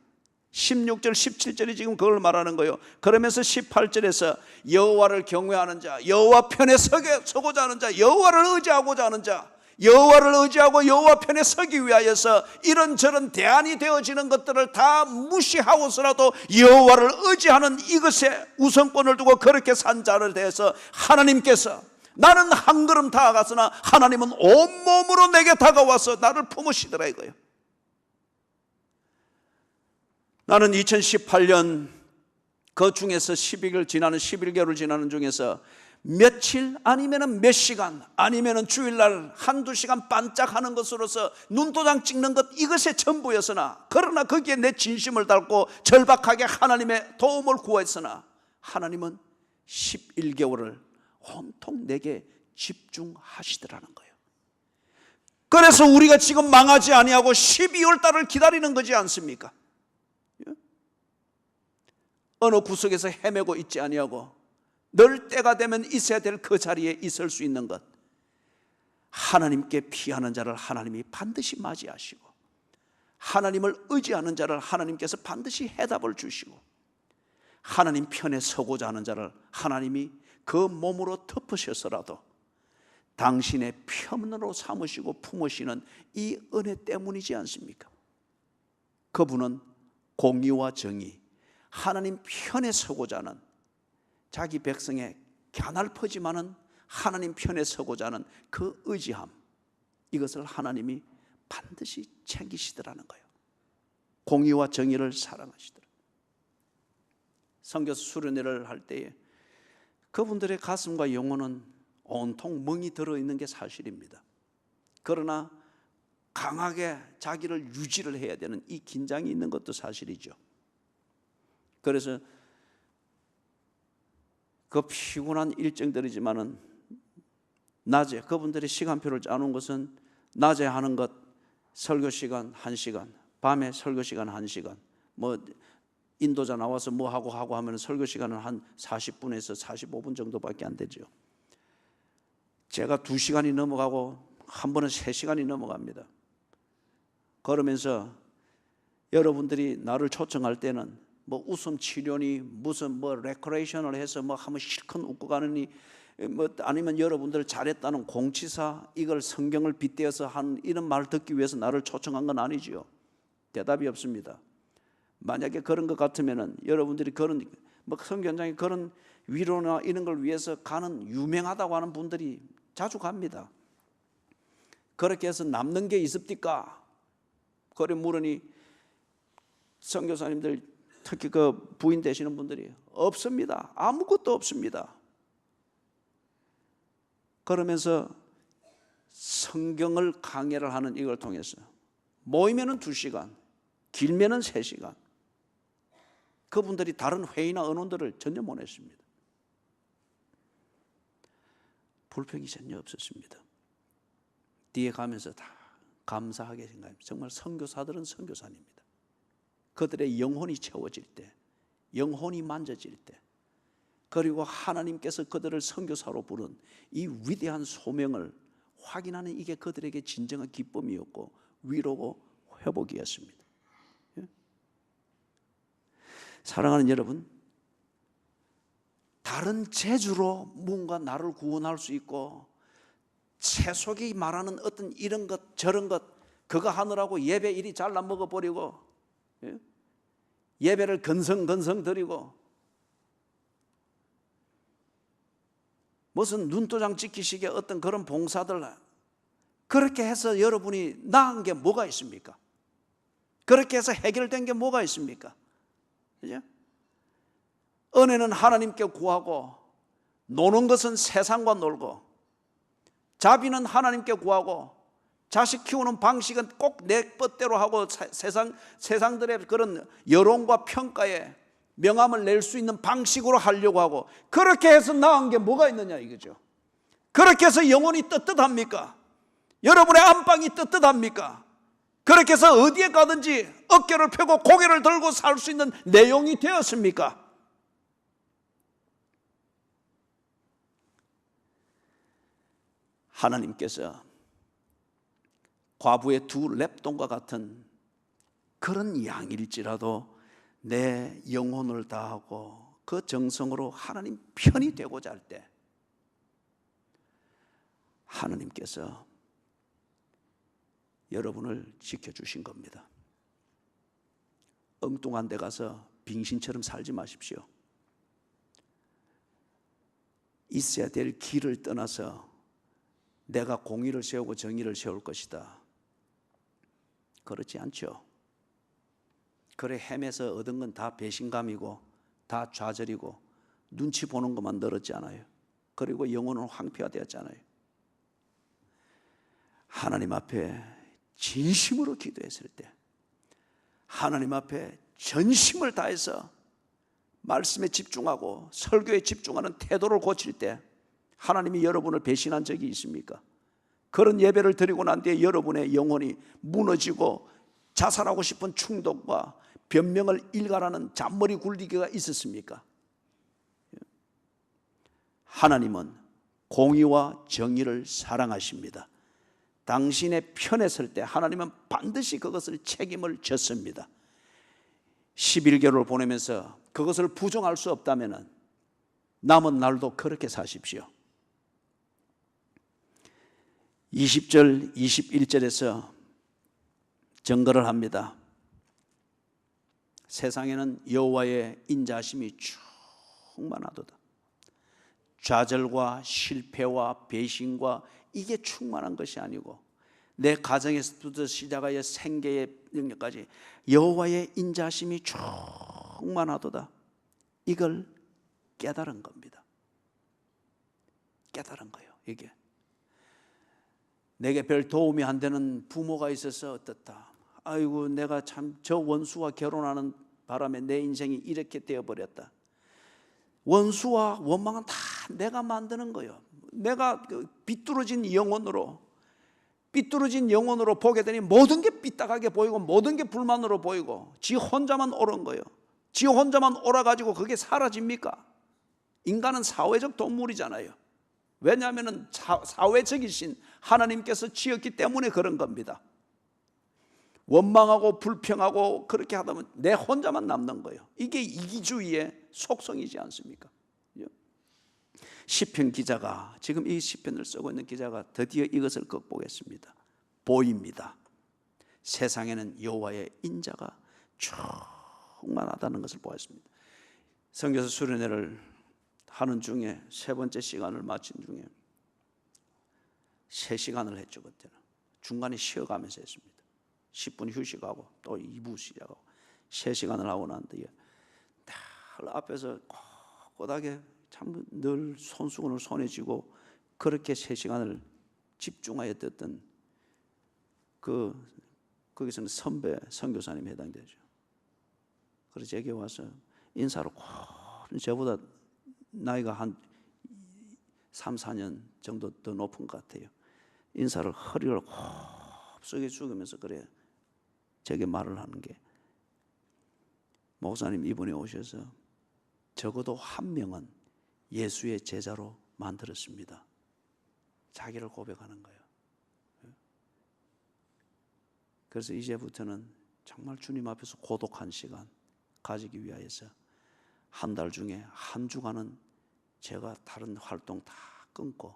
16절 17절이 지금 그걸 말하는 거예요. 그러면서 18절에서 여호와를 경외하는 자, 여호와 편에 서고자 하는 자, 여호와를 의지하고자 하는 자, 여호와를 의지하고 여호와 편에 서기 위하여서 이런저런 대안이 되어지는 것들을 다 무시하고서라도 여호와를 의지하는 이것에 우선권을 두고 그렇게 산 자를 대해서 하나님께서 나는 한 걸음 다가갔으나 하나님은 온몸으로 내게 다가와서 나를 품으시더라 이거예요. 나는 2018년 그 중에서 11개월 지나는 중에서 며칠 아니면 몇 시간 아니면 주일날 한두 시간 반짝하는 것으로서 눈도장 찍는 것 이것이 전부였으나 그러나 거기에 내 진심을 담고 절박하게 하나님의 도움을 구했으나 하나님은 11개월을 온통 내게 집중하시더라는 거예요. 그래서 우리가 지금 망하지 아니하고 12월 달을 기다리는 거지 않습니까? 어느 구석에서 헤매고 있지 아니하고 늘 때가 되면 있어야 될 그 자리에 있을 수 있는 것, 하나님께 피하는 자를 하나님이 반드시 맞이하시고 하나님을 의지하는 자를 하나님께서 반드시 해답을 주시고 하나님 편에 서고자 하는 자를 하나님이 그 몸으로 덮으셔서라도 당신의 편으로 삼으시고 품으시는 이 은혜 때문이지 않습니까? 그분은 공의와 정의, 하나님 편에 서고자 하는 자기 백성의 갸날퍼지만은 하나님 편에 서고자 하는 그 의지함, 이것을 하나님이 반드시 챙기시더라는 거예요. 공의와 정의를 사랑하시더라. 선교 수련회를 할 때에 그분들의 가슴과 영혼은 온통 멍이 들어있는 게 사실입니다. 그러나 강하게 자기를 유지를 해야 되는 이 긴장이 있는 것도 사실이죠. 그래서 그 피곤한 일정들이지만은 낮에 그분들의 시간표를 짜놓은 것은 낮에 하는 것 설교 시간 1시간, 밤에 설교 시간 1시간, 뭐 인도자 나와서 뭐 하고 하면 설교 시간은 한 40분에서 45분 정도밖에 안 되죠. 제가 2시간이 넘어가고 한 번은 3시간이 넘어갑니다. 그러면서 여러분들이 나를 초청할 때는 뭐 웃음 치료니 무슨 뭐 레크레이션을 해서 뭐 하면 실컷 웃고 가느니 뭐 아니면 여러분들 잘했다는 공치사 이걸 성경을 빗대어서 한 이런 말 듣기 위해서 나를 초청한 건 아니지요. 대답이 없습니다. 만약에 그런 것 같으면은 여러분들이 그런 뭐 선교 현장에 그런 위로나 이런 걸 위해서 가는 유명하다고 하는 분들이 자주 갑니다. 그렇게 해서 남는 게 있습니까? 그래 물으니 선교사님들 특히 그 부인 되시는 분들이 없습니다. 아무것도 없습니다. 그러면서 성경을 강해를 하는 이걸 통해서 모이면은 2시간, 길면은 3시간. 그분들이 다른 회의나 언론들을 전혀 못 했습니다. 불평이 전혀 없었습니다. 뒤에 가면서 다 감사하게 생각합니다. 정말 선교사들은 선교사입니다. 그들의 영혼이 채워질 때, 영혼이 만져질 때, 그리고 하나님께서 그들을 선교사로 부른 이 위대한 소명을 확인하는 이게 그들에게 진정한 기쁨이었고 위로고 회복이었습니다. 사랑하는 여러분, 다른 재주로 뭔가 나를 구원할 수 있고 세속이 말하는 어떤 이런 것 저런 것 그거 하느라고 예배 이리 잘라 먹어버리고 예배를 건성건성 드리고 무슨 눈도장 찍히시게 어떤 그런 봉사들 그렇게 해서 여러분이 나은 게 뭐가 있습니까? 그렇게 해서 해결된 게 뭐가 있습니까? 그죠? 은혜는 하나님께 구하고 노는 것은 세상과 놀고 자비는 하나님께 구하고 자식 키우는 방식은 꼭 내 뜻대로 하고 세상들의 그런 여론과 평가에 명함을 낼 수 있는 방식으로 하려고 하고 그렇게 해서 나은 게 뭐가 있느냐 이거죠. 그렇게 해서 영혼이 떳떳합니까? 여러분의 안방이 떳떳합니까? 그렇게 해서 어디에 가든지 어깨를 펴고 고개를 들고 살 수 있는 내용이 되었습니까? 하나님께서 과부의 2 랩돈과 같은 그런 양일지라도 내 영혼을 다하고 그 정성으로 하나님 편이 되고자 할 때 하나님께서 여러분을 지켜주신 겁니다. 엉뚱한 데 가서 빙신처럼 살지 마십시오. 있어야 될 길을 떠나서 내가 공의를 세우고 정의를 세울 것이다. 그렇지 않죠. 그래 헤매서 얻은 건 다 배신감이고 다 좌절이고 눈치 보는 것만 늘었지 않아요. 그리고 영혼은 황폐화되었잖아요. 하나님 앞에 진심으로 기도했을 때 하나님 앞에 전심을 다해서 말씀에 집중하고 설교에 집중하는 태도를 고칠 때 하나님이 여러분을 배신한 적이 있습니까? 그런 예배를 드리고 난 뒤에 여러분의 영혼이 무너지고 자살하고 싶은 충동과 변명을 일갈하는 잔머리 굴리기가 있었습니까? 하나님은 공의와 정의를 사랑하십니다. 당신의 편에 설 때 하나님은 반드시 그것을 책임을 졌습니다. 11개월을 보내면서 그것을 부정할 수 없다면 남은 날도 그렇게 사십시오. 20절 21절에서 증거를 합니다. 세상에는 여호와의 인자심이 충만하도다. 좌절과 실패와 배신과 이게 충만한 것이 아니고 내 가정에서부터 시작하여 생계의 영역까지 여호와의 인자심이 충만하도다. 이걸 깨달은 겁니다. 깨달은 거예요. 이게 내게 별 도움이 안 되는 부모가 있어서 어떻다. 아이고 내가 참 저 원수와 결혼하는 바람에 내 인생이 이렇게 되어버렸다. 원수와 원망은 다 내가 만드는 거예요. 내가 그 삐뚤어진 영혼으로 보게 되니 모든 게 삐딱하게 보이고 모든 게 불만으로 보이고 지 혼자만 옳은 거예요. 지 혼자만 옳아가지고 그게 사라집니까? 인간은 사회적 동물이잖아요. 왜냐하면 사회적이신 하나님께서 지었기 때문에 그런 겁니다. 원망하고 불평하고 그렇게 하다 보면 내 혼자만 남는 거예요. 이게 이기주의의 속성이지 않습니까? 시편 기자가, 지금 이 시편을 쓰고 있는 기자가 드디어 이것을 극복했습니다. 보입니다. 세상에는 여호와의 인자가 충만하다는 것을 보았습니다. 선교사 수련회를 하는 중에 세 번째 시간을 마친 중에 3시간을 했죠. 그때는 중간에 쉬어가면서 했습니다. 10분 휴식하고 또 2부 시작하고 3시간을 하고 난 뒤에 늘 앞에서 꼿꼿하게 참 늘 손수건을 손에 쥐고 그렇게 3시간을 집중하여 듣던 거기서는 선배 선교사님이 해당되죠. 그래서 제게 와서 인사를 꼭, 저보다 나이가 한 3, 4년 정도 더 높은 것 같아요. 인사를 허리를 곱게 숙이면서 그래 제게 말을 하는 게, 목사님 이분이 오셔서 적어도 한 명은 예수의 제자로 만들었습니다. 자기를 고백하는 거예요. 그래서 이제부터는 정말 주님 앞에서 고독한 시간 가지기 위하여서 한 달 중에 한 주간은 제가 다른 활동 다 끊고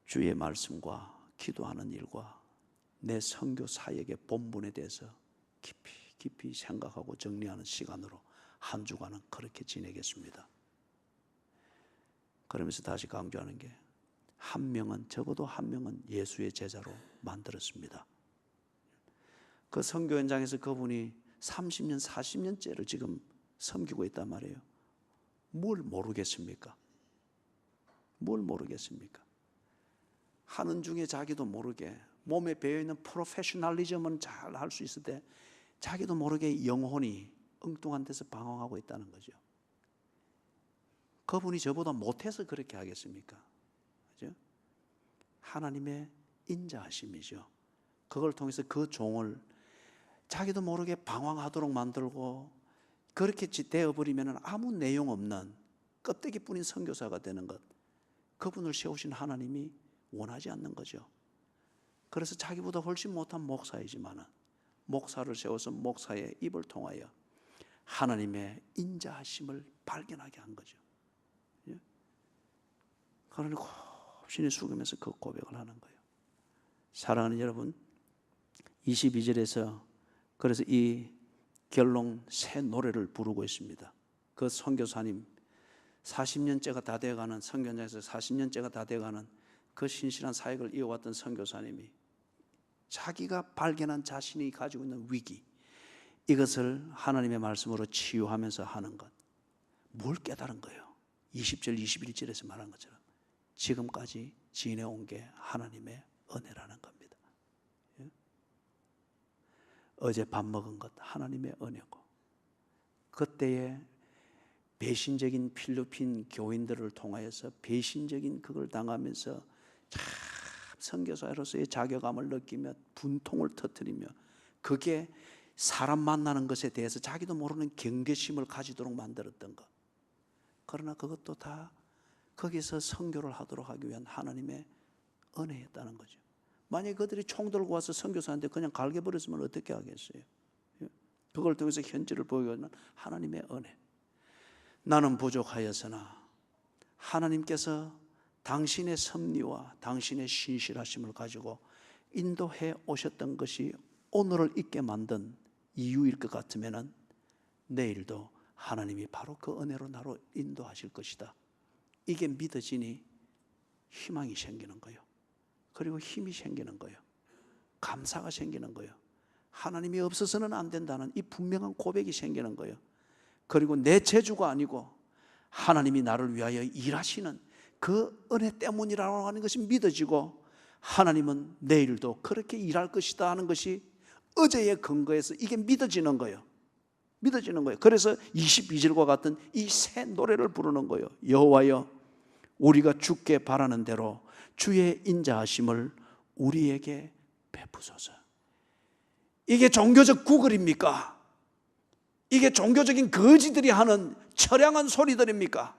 주의 말씀과 기도하는 일과 내 선교 사역의 본분에 대해서 깊이 생각하고 정리하는 시간으로 한 주간은 그렇게 지내겠습니다. 그러면서 다시 강조하는 게, 한 명은, 적어도 한 명은 예수의 제자로 만들었습니다. 그 선교 현장에서 그분이 30년, 40년째를 지금 섬기고 있단 말이에요. 뭘 모르겠습니까? 뭘 모르겠습니까? 하는 중에 자기도 모르게 몸에 배어있는 프로페셔널리즘은 잘 할 수 있을 때 자기도 모르게 영혼이 엉뚱한 데서 방황하고 있다는 거죠. 그분이 저보다 못해서 그렇게 하겠습니까? 그죠? 하나님의 인자하심이죠. 그걸 통해서 그 종을 자기도 모르게 방황하도록 만들고 그렇게 되어버리면 아무 내용 없는 껍데기뿐인 선교사가 되는 것, 그분을 세우신 하나님이 원하지 않는 거죠. 그래서 자기보다 훨씬 못한 목사이지만 목사를 세워서 목사의 입을 통하여 하나님의 인자하심을 발견하게 한 거죠. 그러니 곱신이 숙이면서 그 고백을 하는 거예요. 사랑하는 여러분, 22절에서 그래서 이 결론 새 노래를 부르고 있습니다. 그 선교사님 40년째가 다 되어가는, 선교장에서 40년째가 다 되어가는 그 신실한 사역을 이어왔던 선교사님이 자기가 발견한 자신이 가지고 있는 위기, 이것을 하나님의 말씀으로 치유하면서 하는 것, 뭘 깨달은 거예요? 20절 21절에서 말한 것처럼 지금까지 지내온 게 하나님의 은혜라는 겁니다. 어제 밥 먹은 것 하나님의 은혜고, 그때의 배신적인 필리핀 교인들을 통하여서 배신적인 그걸 당하면서 참 선교사로서의 자괴감을 느끼며 분통을 터뜨리며 그게 사람 만나는 것에 대해서 자기도 모르는 경계심을 가지도록 만들었던 것, 그러나 그것도 다 거기서 선교를 하도록 하기 위한 하나님의 은혜였다는 거죠. 만약에 그들이 총 들고 와서 선교사한테 그냥 갈겨버렸으면 어떻게 하겠어요? 그걸 통해서 현지를 보이고 있는 하나님의 은혜. 나는 부족하였으나 하나님께서 당신의 섭리와 당신의 신실하심을 가지고 인도해 오셨던 것이 오늘을 있게 만든 이유일 것 같으면 내일도 하나님이 바로 그 은혜로 나로 인도하실 것이다. 이게 믿어지니 희망이 생기는 거예요. 그리고 힘이 생기는 거예요. 감사가 생기는 거예요. 하나님이 없어서는 안 된다는 이 분명한 고백이 생기는 거예요. 그리고 내 재주가 아니고 하나님이 나를 위하여 일하시는 그 은혜 때문이라고 하는 것이 믿어지고, 하나님은 내일도 그렇게 일할 것이다 하는 것이 어제의 근거에서 이게 믿어지는 거예요. 믿어지는 거예요. 그래서 22절과 같은 이 새 노래를 부르는 거예요. 여호와여, 우리가 주께 바라는 대로 주의 인자하심을 우리에게 베푸소서. 이게 종교적 구걸입니까? 이게 종교적인 거지들이 하는 처량한 소리들입니까?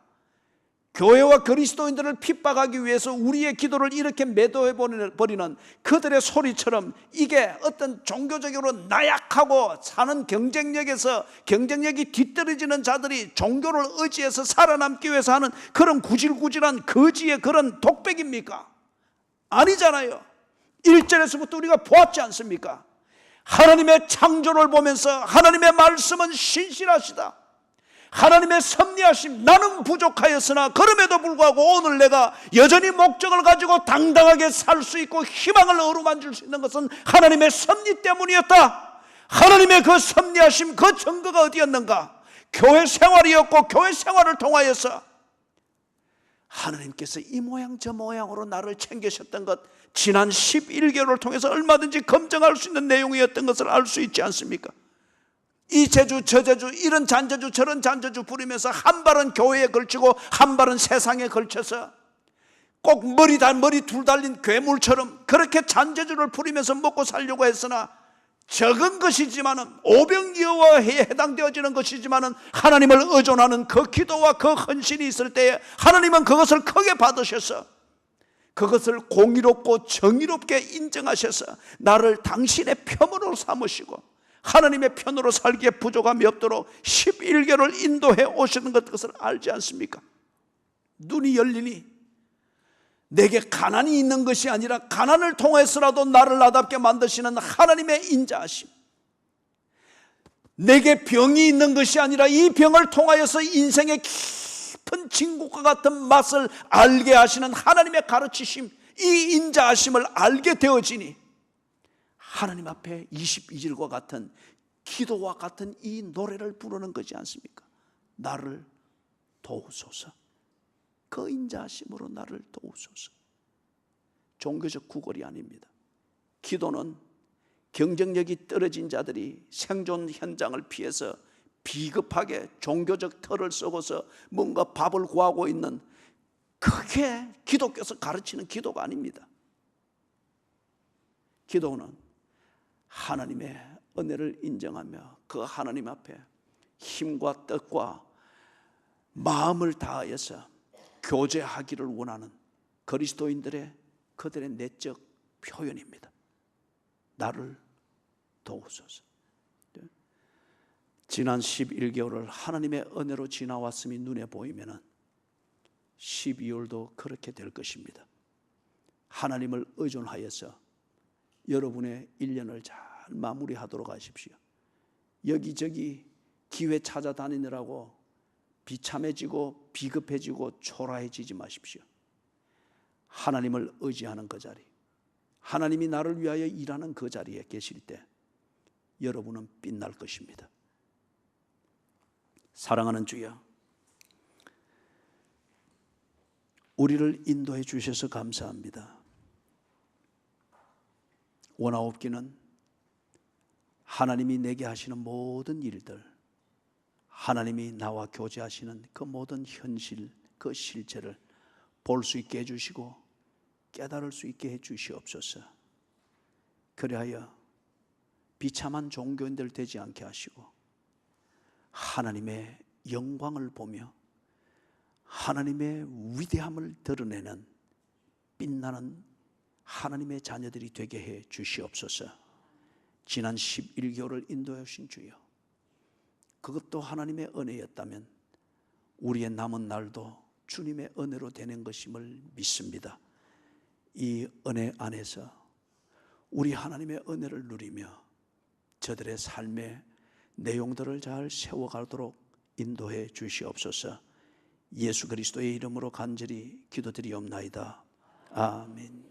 교회와 그리스도인들을 핍박하기 위해서 우리의 기도를 이렇게 매도해버리는 그들의 소리처럼 이게 어떤 종교적으로 나약하고 사는 경쟁력에서 경쟁력이 뒤떨어지는 자들이 종교를 의지해서 살아남기 위해서 하는 그런 구질구질한 거지의 그런 독백입니까? 아니잖아요. 1절에서부터 우리가 보았지 않습니까? 하나님의 창조를 보면서 하나님의 말씀은 신실하시다, 하나님의 섭리하심, 나는 부족하였으나 그럼에도 불구하고 오늘 내가 여전히 목적을 가지고 당당하게 살 수 있고 희망을 어루만질 수 있는 것은 하나님의 섭리 때문이었다. 하나님의 그 섭리하심, 그 증거가 어디였는가? 교회 생활이었고, 교회 생활을 통하여서 하나님께서 이 모양 저 모양으로 나를 챙기셨던 것, 지난 11개월을 통해서 얼마든지 검증할 수 있는 내용이었던 것을 알 수 있지 않습니까? 이 제주 저 제주, 이런 잔재주 저런 잔재주 부리면서 한 발은 교회에 걸치고 한 발은 세상에 걸쳐서 꼭 머리 둘 달린 괴물처럼 그렇게 잔재주를 부리면서 먹고 살려고 했으나, 적은 것이지만은 오병이어에 해당되어지는 것이지만은 하나님을 의존하는 그 기도와 그 헌신이 있을 때에 하나님은 그것을 크게 받으셔서 그것을 공의롭고 정의롭게 인정하셔서 나를 당신의 편으로 삼으시고 하나님의 편으로 살기에 부족함이 없도록 11개를 인도해 오시는 것을 알지 않습니까? 눈이 열리니 내게 가난이 있는 것이 아니라 가난을 통해서라도 나를 나답게 만드시는 하나님의 인자하심, 내게 병이 있는 것이 아니라 이 병을 통하여서 인생의 깊은 진국과 같은 맛을 알게 하시는 하나님의 가르치심, 이 인자하심을 알게 되어지니 하나님 앞에 22절과 같은 기도와 같은 이 노래를 부르는 거지 않습니까? 나를 도우소서, 그 인자하심으로 나를 도우소서. 종교적 구걸이 아닙니다. 기도는 경쟁력이 떨어진 자들이 생존 현장을 피해서 비겁하게 종교적 털을 썩어서 뭔가 밥을 구하고 있는, 그게 기독교에서 가르치는 기도가 아닙니다. 기도는 하나님의 은혜를 인정하며 그 하나님 앞에 힘과 뜻과 마음을 다하여서 교제하기를 원하는 그리스도인들의 그들의 내적 표현입니다. 나를 도우소서. 지난 11개월을 하나님의 은혜로 지나왔음이 눈에 보이면 12월도 그렇게 될 것입니다. 하나님을 의존하여서 여러분의 1년을 잘 마무리하도록 하십시오. 여기저기 기회 찾아다니느라고 비참해지고 비급해지고 초라해지지 마십시오. 하나님을 의지하는 그 자리, 하나님이 나를 위하여 일하는 그 자리에 계실 때 여러분은 빛날 것입니다. 사랑하는 주여, 우리를 인도해 주셔서 감사합니다. 원하옵기는 하나님이 내게 하시는 모든 일들, 하나님이 나와 교제하시는 그 모든 현실, 그 실체를 볼 수 있게 해주시고 깨달을 수 있게 해주시옵소서. 그리하여 비참한 종교인들 되지 않게 하시고 하나님의 영광을 보며 하나님의 위대함을 드러내는 빛나는 하나님의 자녀들이 되게 해 주시옵소서. 지난 11개월을 인도해 주신 주여, 그것도 하나님의 은혜였다면 우리의 남은 날도 주님의 은혜로 되는 것임을 믿습니다. 이 은혜 안에서 우리 하나님의 은혜를 누리며 저들의 삶의 내용들을 잘 세워가도록 인도해 주시옵소서. 예수 그리스도의 이름으로 간절히 기도드리옵나이다. 아멘.